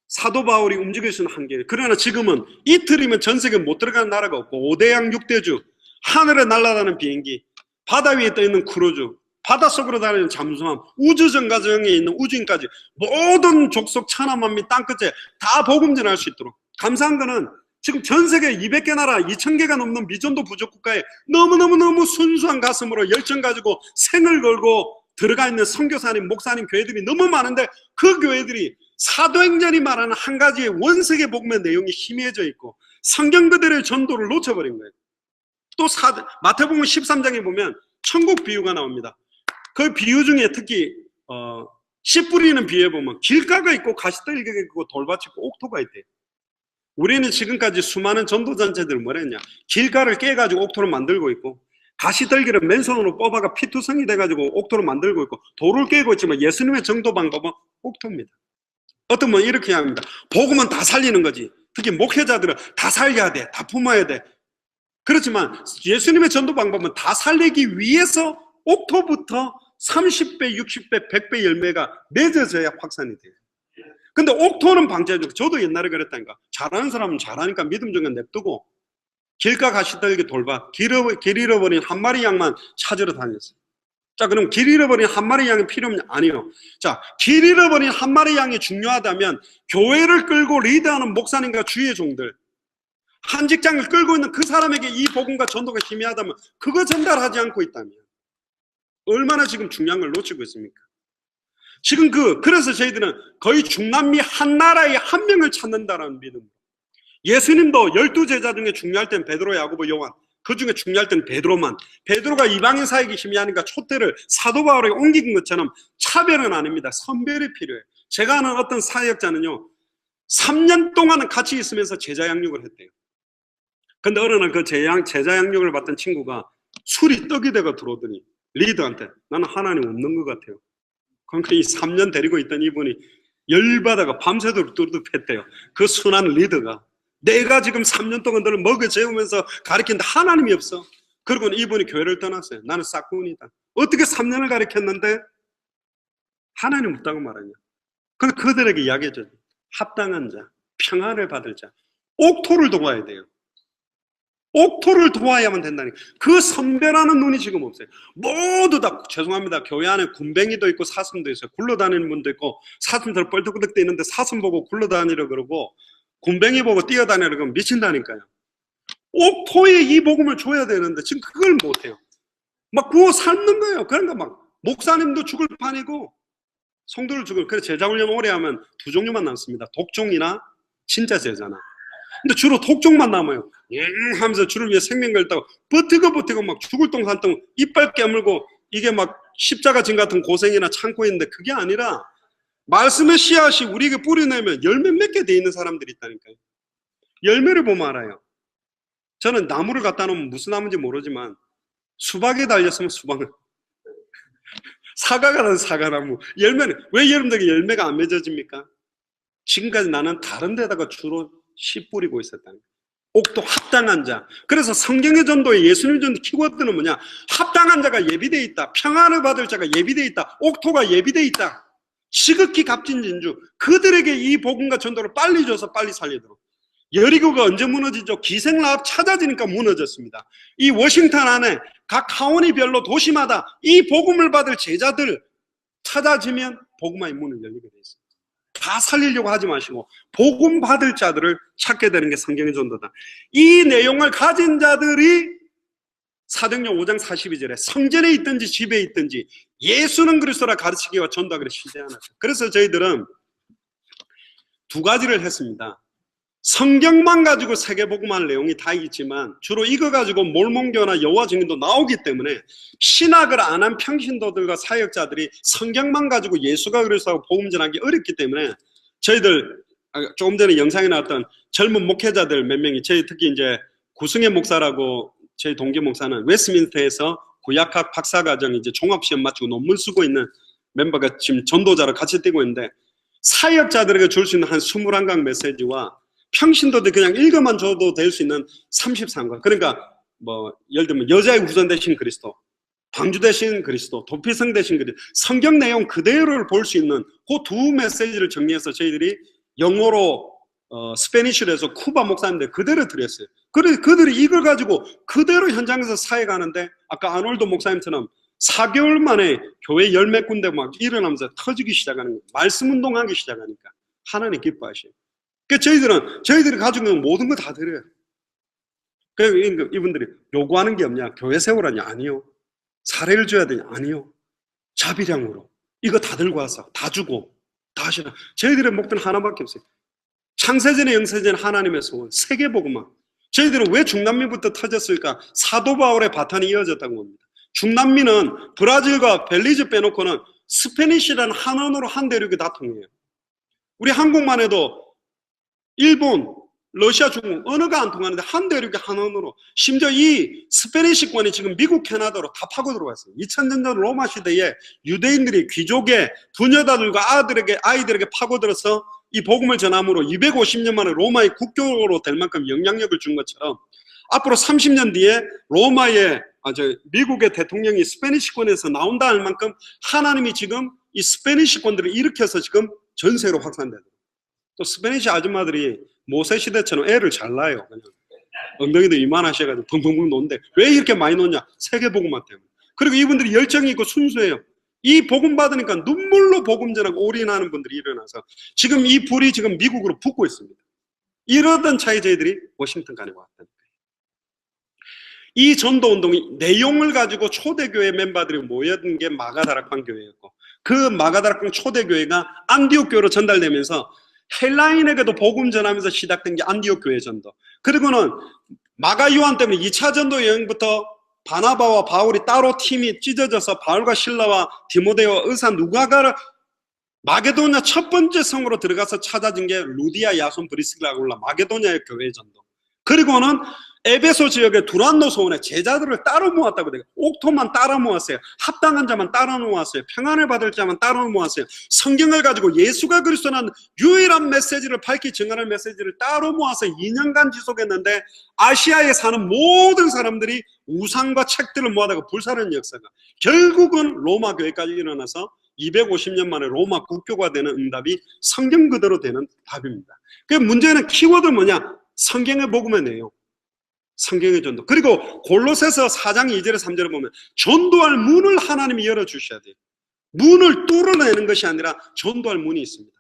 사도 바울이 움직일 수는 한계예요. 그러나 지금은 이틀이면 전 세계에 못 들어가는 나라가 없고 5대양 6대주, 하늘에 날아다니는 비행기, 바다 위에 떠있는 크루즈, 바닷속으로 다니는 잠수함, 우주정거장에 있는 우주인까지 모든 족속 천하만민 땅끝에 다 복음 전할 수 있도록. 감사한 거는 지금 전 세계 200개 나라 2000개가 넘는 미전도 부족국가에 너무너무 순수한 가슴으로 열정 가지고 생을 걸고 들어가 있는 선교사님, 목사님, 교회들이 너무 많은데 그 교회들이 사도행전이 말하는 한 가지의 원색의 복음의 내용이 희미해져 있고 성경 그대로의 전도를 놓쳐버린 거예요. 또 마태복음 13장에 보면 천국 비유가 나옵니다. 그 비유 중에 특히 씨 뿌리는 비유에 보면 길가가 있고 가시떨기가 있고 돌밭이 있고 옥토가 있대요. 우리는 지금까지 수많은 전도단체들 뭘 했냐? 길가를 깨가지고 옥토를 만들고 있고 가시떨기를 맨손으로 뽑아가 피투성이 돼가지고 옥토를 만들고 있고 돌을 깨고 있지만 예수님의 전도 방법은 옥토입니다. 어떤 분 이렇게 합니다. 복음은 다 살리는 거지. 특히 목회자들은 다 살려야 돼. 다 품어야 돼. 그렇지만 예수님의 전도 방법은 다 살리기 위해서 옥토부터 30배, 60배, 100배 열매가 맺어져야 확산이 돼요. 근데 옥토는 방치해주고, 저도 옛날에 그랬다니까. 잘하는 사람은 잘하니까 믿음 중에 냅두고 길가 가시떨기 돌밭, 길 잃어버린 한 마리 양만 찾으러 다녔어요. 자, 그럼 길 잃어버린 한 마리 양이 필요 없냐? 아니요. 자, 길 잃어버린 한 마리 양이 중요하다면 교회를 끌고 리드하는 목사님과 주의 종들, 한 직장을 끌고 있는 그 사람에게 이 복음과 전도가 희미하다면 그거 전달하지 않고 있다면 얼마나 지금 중요한 걸 놓치고 있습니까? 지금 그래서 저희들은 거의 중남미 한 나라에 한 명을 찾는다라는 믿음. 예수님도 12제자 중에 중요할 땐 베드로, 야고보, 요한, 그 중에 중요할 때는 베드로만. 베드로가 이방인 사역이 희미하니까 촛대를 사도 바울에게 옮긴 것처럼 차별은 아닙니다. 선별이 필요해요. 제가 아는 어떤 사역자는요 3년 동안은 같이 있으면서 제자 양육을 했대요. 근데 어느 날 그 제자 양육을 받던 친구가 술이 떡이 되고 들어오더니 리더한테 나는 하나님 없는 것 같아요. 그러니까 이 3년 데리고 있던 이분이 열받아가 밤새도록 뚜루뚜했대요. 그 순한 리더가 내가 지금 3년 동안 너를 먹여 재우면서 가르치는데 하나님이 없어. 그리고 이분이 교회를 떠났어요. 나는 싹군이다. 어떻게 3년을 가르쳤는데 하나님 없다고 말하냐. 그래서 그들에게 이야기해줘. 합당한 자, 평안을 받을 자, 옥토를 도와야 돼요. 옥토를 도와야만 된다니. 그 선별하는 눈이 지금 없어요. 모두 다 죄송합니다. 교회 안에 군뱅이도 있고 사슴도 있어요. 굴러다니는 분도 있고 사슴들 뻘떡뻘떡 뛰는데 사슴 보고 굴러다니려 그러고 군뱅이 보고 뛰어다니려 그러면 미친다니까요. 옥토에 이 복음을 줘야 되는데 지금 그걸 못해요. 막 구워 삶는 거예요. 그러니까 막 목사님도 죽을 판이고 성도를 죽을. 그래서 제자훈련 오래 하면 두 종류만 남습니다. 독종이나 진짜 제자나. 근데 주로 독종만 남아요. 하면서 주를 위해 생명 걸다가 버티고 막 죽을 똥 산똥 이빨 깨물고 이게 막 십자가 진 같은 고생이나 참고 있는데 그게 아니라 말씀의 씨앗이 우리에게 뿌려내면 열매 맺게 돼 있는 사람들이 있다니까요. 열매를 보면 알아요. 저는 나무를 갖다 놓으면 무슨 나무인지 모르지만 수박에 달렸으면 수박은 사과가 난 사과나무. 열매는 왜 여러분들에게 열매가 안 맺어집니까? 지금까지 나는 다른 데다가 주로 씨 뿌리고 있었다는 거예요. 옥토 합당한 자. 그래서 성경의 전도에 예수님 전도 키워드는 뭐냐? 합당한 자가 예비되어 있다. 평안을 받을 자가 예비되어 있다. 옥토가 예비되어 있다. 시극히 값진 진주. 그들에게 이 복음과 전도를 빨리 줘서 빨리 살리도록. 여리고가 언제 무너지죠? 기생라합 찾아지니까 무너졌습니다. 이 워싱턴 안에 각 카운티별로 도시마다 이 복음을 받을 제자들 찾아지면 복음화의 문을 열리게 돼 있습니다. 다 살리려고 하지 마시고 복음 받을 자들을 찾게 되는 게 성경의 전도다. 이 내용을 가진 자들이 사도행전 5장 42절에 성전에 있든지 집에 있든지 예수는 그리스도라 가르치기와 전도하기를 시대하나. 그래서 저희들은 두 가지를 했습니다. 성경만 가지고 세계복음할 내용이 다 있지만 주로 이거 가지고 몰몬교나 여호와 증인도 나오기 때문에 신학을 안 한 평신도들과 사역자들이 성경만 가지고 예수가 그리스도하고 복음 전하기 어렵기 때문에 저희들 조금 전에 영상에 나왔던 젊은 목회자들 몇 명이, 저희 특히 이제 구승혜 목사라고 저희 동기 목사는 웨스트민스터에서 구약학 박사과정 이제 종합시험 마치고 논문 쓰고 있는 멤버가 지금 전도자로 같이 뛰고 있는데, 사역자들에게 줄 수 있는 한 21강 메시지와 평신도들 그냥 읽어만 줘도 될 수 있는 33강, 그러니까 뭐 예를 들면 여자의 후손 되신 그리스도, 방주 되신 그리스도, 도피성 되신 그리스도, 성경 내용 그대로를 볼 수 있는 그 두 메시지를 정리해서 저희들이 영어로 스페니쉬로 해서 쿠바 목사님들 그대로 드렸어요. 그래서 그들이 이걸 가지고 그대로 현장에서 사역하는데, 아까 아놀드 목사님처럼 4개월 만에 교회 열 몇 군데 막 일어나면서 터지기 시작하는 거예요. 말씀 운동하기 시작하니까 하나님 기뻐하셔요. 그러니까 저희들이 가지고 있는 모든 거 다 드려요. 그래서 이분들이 요구하는 게 없냐? 교회 세우라냐? 아니요. 사례를 줘야 되냐? 아니요. 자비량으로 이거 다 들고 와서 다 주고 다 하시라. 저희들의 목표는 하나밖에 없어요. 창세전에 영세전 하나님의 소원, 세계복음화. 저희들은 왜 중남미부터 터졌을까? 사도 바울의 바탕이 이어졌다고 봅니다. 중남미는 브라질과 벨리즈 빼놓고는 스페니쉬라는 한 언어로 한 대륙이 다 통해요. 우리 한국만 해도 일본, 러시아, 중국 언어가 안 통하는데 한 대륙이 한 언어로, 심지어 이 스페니시권이 지금 미국, 캐나다로 다 파고 들어왔어요. 2000년 전 로마 시대에 유대인들이 귀족의 부녀자들과 아이들에게 파고들어서 이 복음을 전함으로 250년 만에 로마의 국교로 될 만큼 영향력을 준 것처럼, 앞으로 30년 뒤에 미국의 대통령이 스페니시권에서 나온다 할 만큼 하나님이 지금 이 스페니시권들을 일으켜서 지금 전세로 확산돼요. 또 스페니시 아줌마들이 모세 시대처럼 애를 잘 낳아요. 그냥 엉덩이도 이만하셔가지고 펑펑펑 노는데 왜 이렇게 많이 노냐? 세계복음화 때문에. 그리고 이분들이 열정이 있고 순수해요. 이 복음 받으니까 눈물로 복음 전하고 올인하는 분들이 일어나서 지금 이 불이 지금 미국으로 붙고 있습니다. 이러던 차에 저희들이 워싱턴간에 왔다니까요. 이 전도운동이 내용을 가지고 초대교회 멤버들이 모였던 게 마가다락방 교회였고, 그 마가다락방 초대교회가 안디옥 교회로 전달되면서 헬라인에게도 복음 전하면서 시작된 게 안디옥 교회 전도. 그리고는 마가 요한 때문에 2차 전도 여행부터 바나바와 바울이 따로 팀이 찢어져서 바울과 실라와 디모데와 의사 누가가 마게도냐 첫 번째 성으로 들어가서 찾아진 게 루디아, 야손, 브리스길라가 올라 마게도냐의 교회 전도. 그리고는 에베소 지역의 두란노 소원에 제자들을 따로 모았다고 돼요. 옥토만 따라 모았어요. 합당한 자만 따라 모았어요. 평안을 받을 자만 따라 모았어요. 성경을 가지고 예수가 그리스도라는 유일한 메시지를 밝히 증언할 메시지를 따로 모아서 2년간 지속했는데, 아시아에 사는 모든 사람들이 우상과 책들을 모아다가 불사르는 역사가 결국은 로마 교회까지 일어나서 250년 만에 로마 국교가 되는 응답이 성경 그대로 되는 답입니다. 그 문제는 키워드 뭐냐? 성경의 복음의 내용, 성경의 전도. 그리고 골로새서 4장 2절에 3절에 보면 전도할 문을 하나님이 열어주셔야 돼요. 문을 뚫어내는 것이 아니라 전도할 문이 있습니다.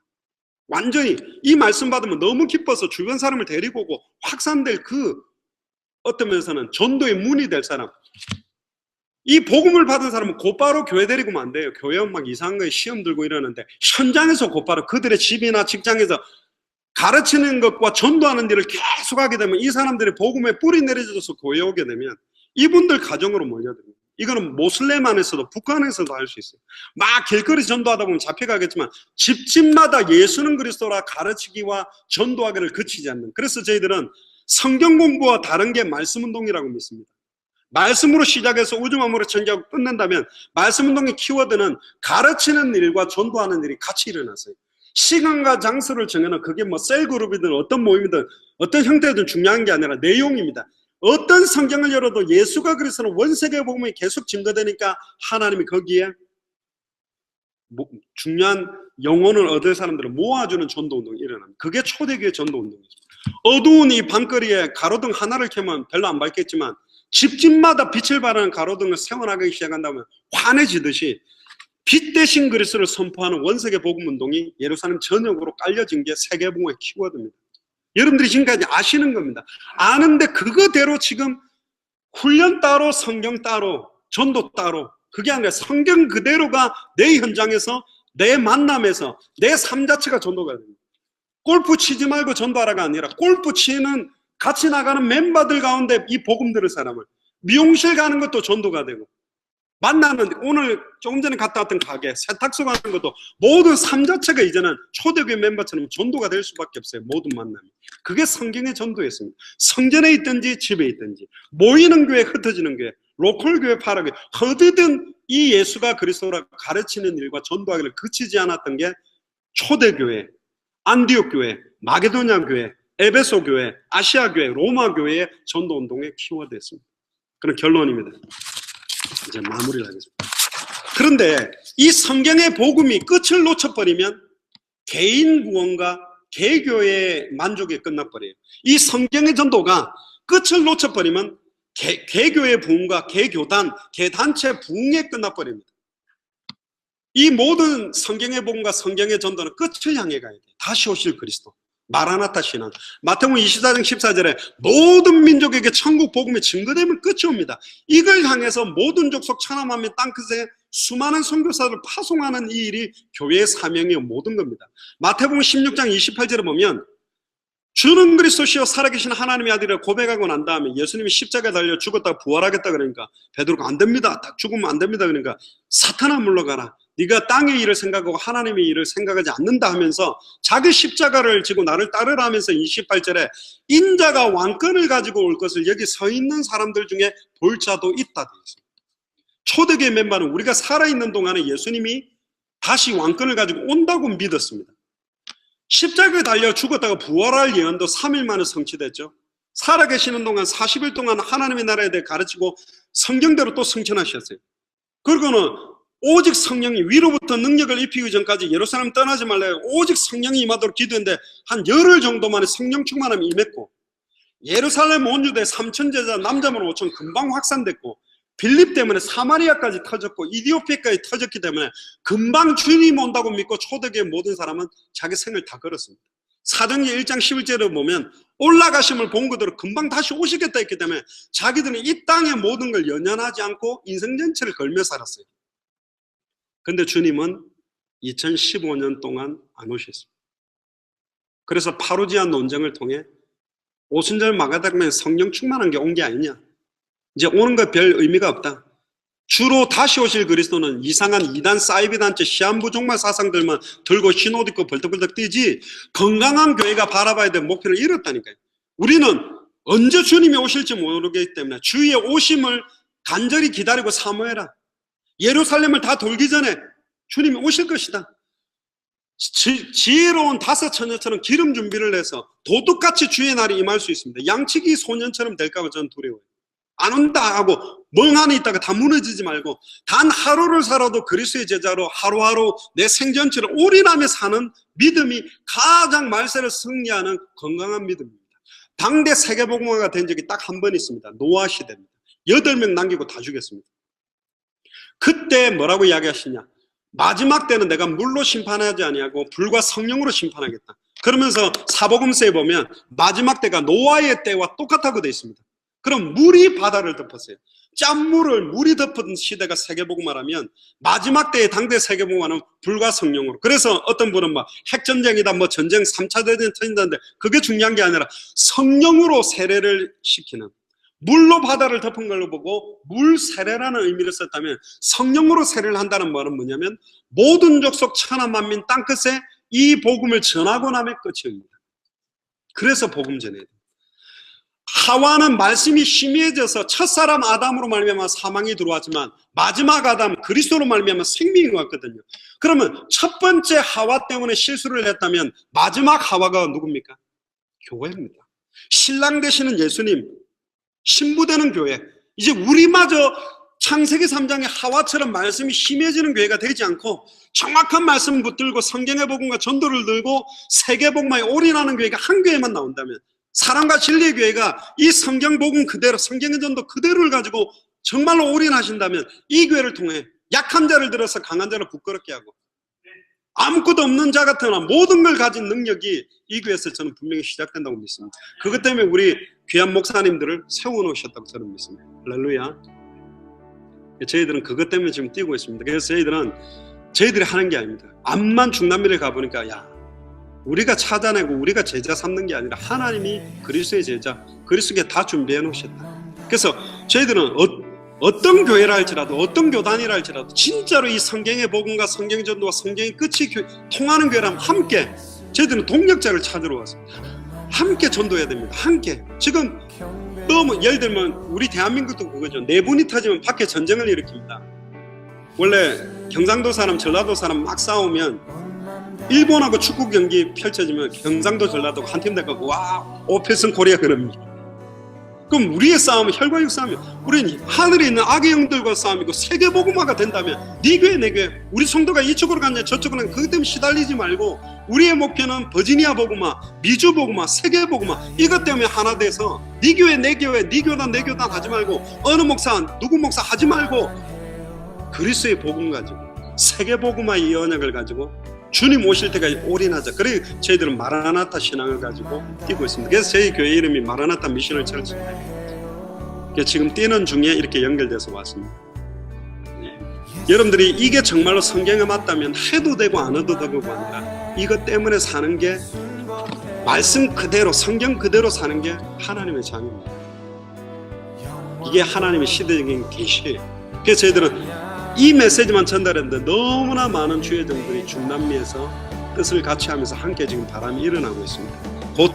완전히 이 말씀 받으면 너무 기뻐서 주변 사람을 데리고 오고 확산될 그 어떤 면에서는 전도의 문이 될 사람, 이 복음을 받은 사람은 곧바로 교회 데리고 오면 안 돼요. 교회 오면 막 이상한 거에 시험 들고 이러는데, 현장에서 곧바로 그들의 집이나 직장에서 가르치는 것과 전도하는 일을 계속 하게 되면 이 사람들이 복음에 뿌리 내려져서 교회 오게 되면 이분들 가정으로 몰려듭니다. 이거는 모슬렘 안에서도 북한에서도 할 수 있어요. 막 길거리 전도하다 보면 잡혀가겠지만 집집마다 예수는 그리스도라 가르치기와 전도하기를 그치지 않는. 그래서 저희들은 성경 공부와 다른 게 말씀 운동이라고 믿습니다. 말씀으로 시작해서 우주만물을 전개하고 끝낸다면 말씀 운동의 키워드는 가르치는 일과 전도하는 일이 같이 일어났어요. 시간과 장소를 정해놓은, 그게 뭐 셀그룹이든 어떤 모임이든 어떤 형태든 중요한 게 아니라 내용입니다. 어떤 성경을 열어도 예수가 그리스도는 원세계 복음이 계속 증거되니까 하나님이 거기에 중요한 영혼을 얻을 사람들을 모아주는 전도운동이 일어납니다. 그게 초대교회 전도운동이죠. 어두운 이 밤거리에 가로등 하나를 켜면 별로 안 밝겠지만 집집마다 빛을 발하는 가로등을 세워나가기 시작한다면 환해지듯이 빛 대신 그리스도를 선포하는 원색의 복음 운동이 예루살렘 전역으로 깔려진 게 세계복음의 키워드입니다. 여러분들이 지금까지 아시는 겁니다. 아는데 그거대로 지금 훈련 따로, 성경 따로, 전도 따로, 그게 아니라 성경 그대로가 내 현장에서, 내 만남에서, 내 삶 자체가 전도가 됩니다. 골프 치지 말고 전도하라가 아니라 골프 치는 같이 나가는 멤버들 가운데 이 복음 들을 사람을, 미용실 가는 것도 전도가 되고, 만나는, 오늘 조금 전에 갔다 왔던 가게, 세탁소 가는 것도 모든 삶 자체가 이제는 초대교회 멤버처럼 전도가 될 수밖에 없어요. 모든 만남이. 그게 성경의 전도였습니다. 성전에 있든지 집에 있든지, 모이는 교회, 흩어지는 교회, 로컬 교회, 파라교회, 어디든 이 예수가 그리스도라고 가르치는 일과 전도하기를 그치지 않았던 게 초대교회, 안디옥 교회, 마게도냐 교회, 에베소 교회, 아시아 교회, 로마 교회의 전도 운동의 키워드였습니다. 그런 결론입니다. 이제 마무리를 하겠습니다. 그런데 이 성경의 복음이 끝을 놓쳐버리면 개인 구원과 개교의 만족에 끝나버려요. 이 성경의 전도가 끝을 놓쳐버리면 개교의 부흥과 개교단, 개단체 부흥에 끝나버립니다. 이 모든 성경의 복음과 성경의 전도는 끝을 향해 가야 돼요. 다시 오실 그리스도, 마라나타 신앙. 마태복음 24장 14절에 모든 민족에게 천국 복음이 증거되면 끝이 옵니다. 이걸 향해서 모든 족속 천하 만민 땅끝에 수많은 선교사를 파송하는 이 일이 교회의 사명이요 모든 겁니다. 마태복음 16장 28절에 보면 주는 그리스도시요 살아계신 하나님의 아들이라 고백하고 난 다음에 예수님이 십자가에 달려 죽었다가 부활하겠다 그러니까 베드로가 안 됩니다. 딱 죽으면 안 됩니다. 그러니까 사탄아 물러가라. 네가 땅의 일을 생각하고 하나님의 일을 생각하지 않는다 하면서 자기 십자가를 지고 나를 따르라 하면서 28절에 인자가 왕권을 가지고 올 것을 여기 서 있는 사람들 중에 볼 자도 있다 되어 있습니다. 초대교회 멤버는 우리가 살아있는 동안에 예수님이 다시 왕권을 가지고 온다고 믿었습니다. 십자가에 달려 죽었다가 부활할 예언도 3일 만에 성취됐죠. 살아계시는 동안 40일 동안 하나님의 나라에 대해 가르치고 성경대로 또 성천하셨어요. 그리고는 오직 성령이 위로부터 능력을 입히기 전까지 예루살렘 떠나지 말래요. 오직 성령이 임하도록 기도했는데 한 열흘 정도 만에 성령 충만함이 임했고, 예루살렘 온 유대 3천 제자 남자만 5천 금방 확산됐고, 빌립 때문에 사마리아까지 터졌고 이디오피아까지 터졌기 때문에 금방 주님 온다고 믿고 초대교회 모든 사람은 자기 생을 다 걸었습니다. 사도행전 1장 11절에 보면 올라가심을 본 그대로 금방 다시 오시겠다 했기 때문에 자기들은 이 땅의 모든 걸 연연하지 않고 인생 전체를 걸며 살았어요. 근데 주님은 2015년 동안 안 오셨습니다. 그래서 파루지아 논쟁을 통해 오순절 마가다락방에 성령 충만한 게 온 게 아니냐, 이제 오는 거 별 의미가 없다. 주로 다시 오실 그리스도는 이상한 이단 사이비 단체 시한부 종말 사상들만 들고 신옷 입고 벌떡벌떡 뛰지 건강한 교회가 바라봐야 될 목표를 잃었다니까요. 우리는 언제 주님이 오실지 모르기 때문에 주의 오심을 간절히 기다리고 사모해라. 예루살렘을 다 돌기 전에 주님이 오실 것이다. 지혜로운 다섯 처녀처럼 기름 준비를 해서 도둑같이 주의 날이 임할 수 있습니다. 양치기 소년처럼 될까 봐 저는 두려워요. 안 온다 하고 멍하니 있다가 다 무너지지 말고 단 하루를 살아도 그리스도의 제자로 하루하루 내 생전체를 올인하며 사는 믿음이 가장 말세를 승리하는 건강한 믿음입니다. 당대 세계복음화가 된 적이 딱 한 번 있습니다. 노아 시대입니다. 8명 남기고 다 죽였습니다. 그때 뭐라고 이야기하시냐, 마지막 때는 내가 물로 심판하지 아니하고 불과 성령으로 심판하겠다. 그러면서 사복음서에 보면 마지막 때가 노아의 때와 똑같다고 되어 있습니다. 그럼 물이 바다를 덮었어요. 짠물을 물이 덮은 시대가 세계복음화라면 마지막 때의 당대 세계복음화는 불과 성령으로. 그래서 어떤 분은 막 핵전쟁이다, 뭐 전쟁 3차 대전 터진다는데 그게 중요한 게 아니라 성령으로 세례를 시키는, 물로 바다를 덮은 걸로 보고 물 세례라는 의미를 썼다면 성령으로 세례를 한다는 말은 뭐냐면 모든 족속 천하 만민 땅끝에 이 복음을 전하고 나면 끝입니다. 그래서 복음 전해야 돼요. 하와는 말씀이 희미해져서 첫사람 아담으로 말미암아 사망이 들어왔지만 마지막 아담 그리스도로 말미암아 생명이 왔거든요. 그러면 첫 번째 하와 때문에 실수를 했다면 마지막 하와가 누굽니까? 교회입니다. 신랑 되시는 예수님, 신부되는 교회. 이제 우리마저 창세기 3장의 하와처럼 말씀이 심해지는 교회가 되지 않고 정확한 말씀 붙들고 성경의 복음과 전도를 들고 세계복음화에 올인하는 교회가 한 교회만 나온다면, 사랑과 진리의 교회가 이 성경 복음 그대로, 성경의 전도 그대로를 가지고 정말로 올인하신다면 이 교회를 통해 약한 자를 들어서 강한 자를 부끄럽게 하고, 아무것도 없는 자 같으나 모든 걸 가진 능력이 이 교회에서 저는 분명히 시작된다고 믿습니다. 그것 때문에 우리 귀한 목사님들을 세워놓으셨다고 저는 믿습니다. 할렐루야. 저희들은 그것 때문에 지금 뛰고 있습니다. 그래서 저희들이 하는 게 아닙니다. 암만 중남미를 가보니까 우리가 찾아내고 우리가 제자 삼는 게 아니라 하나님이 그리스도의 제자, 그리스도께 다 준비해 놓으셨다. 그래서 저희들은 어떤 교회라 할지라도, 어떤 교단이라 할지라도 진짜로 이 성경의 복음과 성경의 전도와 성경의 끝이 통하는 교회라면 함께, 저희들은 동력자를 찾으러 왔습니다. 함께 전도해야 됩니다. 함께. 지금 너무 예를 들면 우리 대한민국도 그거죠. 내분이 터지면 밖에 전쟁을 일으킵니다. 원래 경상도 사람, 전라도 사람 막 싸우면 일본하고 축구 경기 펼쳐지면 경상도, 전라도가 한 팀 돼서 와, 오페슨 코리아 그럽니다. 그럼 우리의 싸움은 혈과육 싸움이에요. 우리는 하늘에 있는 악의 영들과 싸움이고 세계복음화가 된다면 네 교회 내 교회, 우리 성도가 이쪽으로 갔냐 저쪽으로 갔냐 그것 때문에 시달리지 말고 우리의 목표는 버지니아 복음화, 미주 복음화, 세계 복음화, 이것 때문에 하나 돼서 네 교회 내 교회, 네 교단 내 교단 하지 말고 어느 목사 누구 목사 하지 말고 그리스도의 복음 가지고 세계 복음화의 이 언약을 가지고 주님 오실 때까지 올인하자. 그래 저희들은 마라나타 신앙을 가지고 뛰고 있습니다. 그래서 저희 교회 이름이 마라나타 미셔널 철치입니다. 지금 뛰는 중에 이렇게 연결돼서 왔습니다. 여러분들이 이게 정말로 성경에 맞다면 해도 되고 안 해도 되고가 아니라 이것 때문에 사는 게 말씀 그대로, 성경 그대로 사는 게 하나님의 자녀입니다. 이게 하나님의 시대적인 계시예요. 그래서 저희들은 이 메시지만 전달했는데 너무나 많은 주의종들이 중남미에서 뜻을 같이 하면서 함께 지금 바람이 일어나고 있습니다. 곧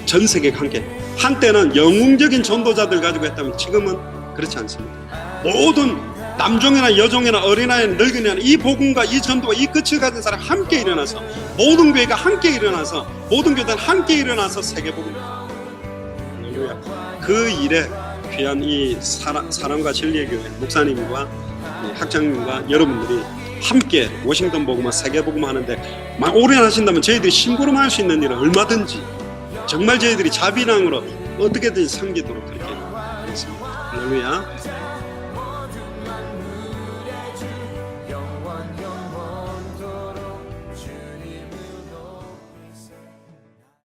전 세계가 함께. 한때는 영웅적인 전도자들 가지고 했다면 지금은 그렇지 않습니다. 모든 남종이나 여종이나 어린아이, 늙은이나 이 복음과 이 전도와 이 끝을 가진 사람 함께 일어나서 모든 교회가 함께 일어나서 모든 교단 함께 일어나서 세계복음. 그 일에 귀한 이 사랑과 진리의 교회 목사님과 학장님과 여러분들이 함께 워싱턴 복음화, 세계 복음화 하는데 올인하신다면 저희들이 심부름할 수 있는 일은 얼마든지 정말 저희들이 자비랑으로 어떻게든 섬기도록 그렇게 하겠습니다. 할렐루야.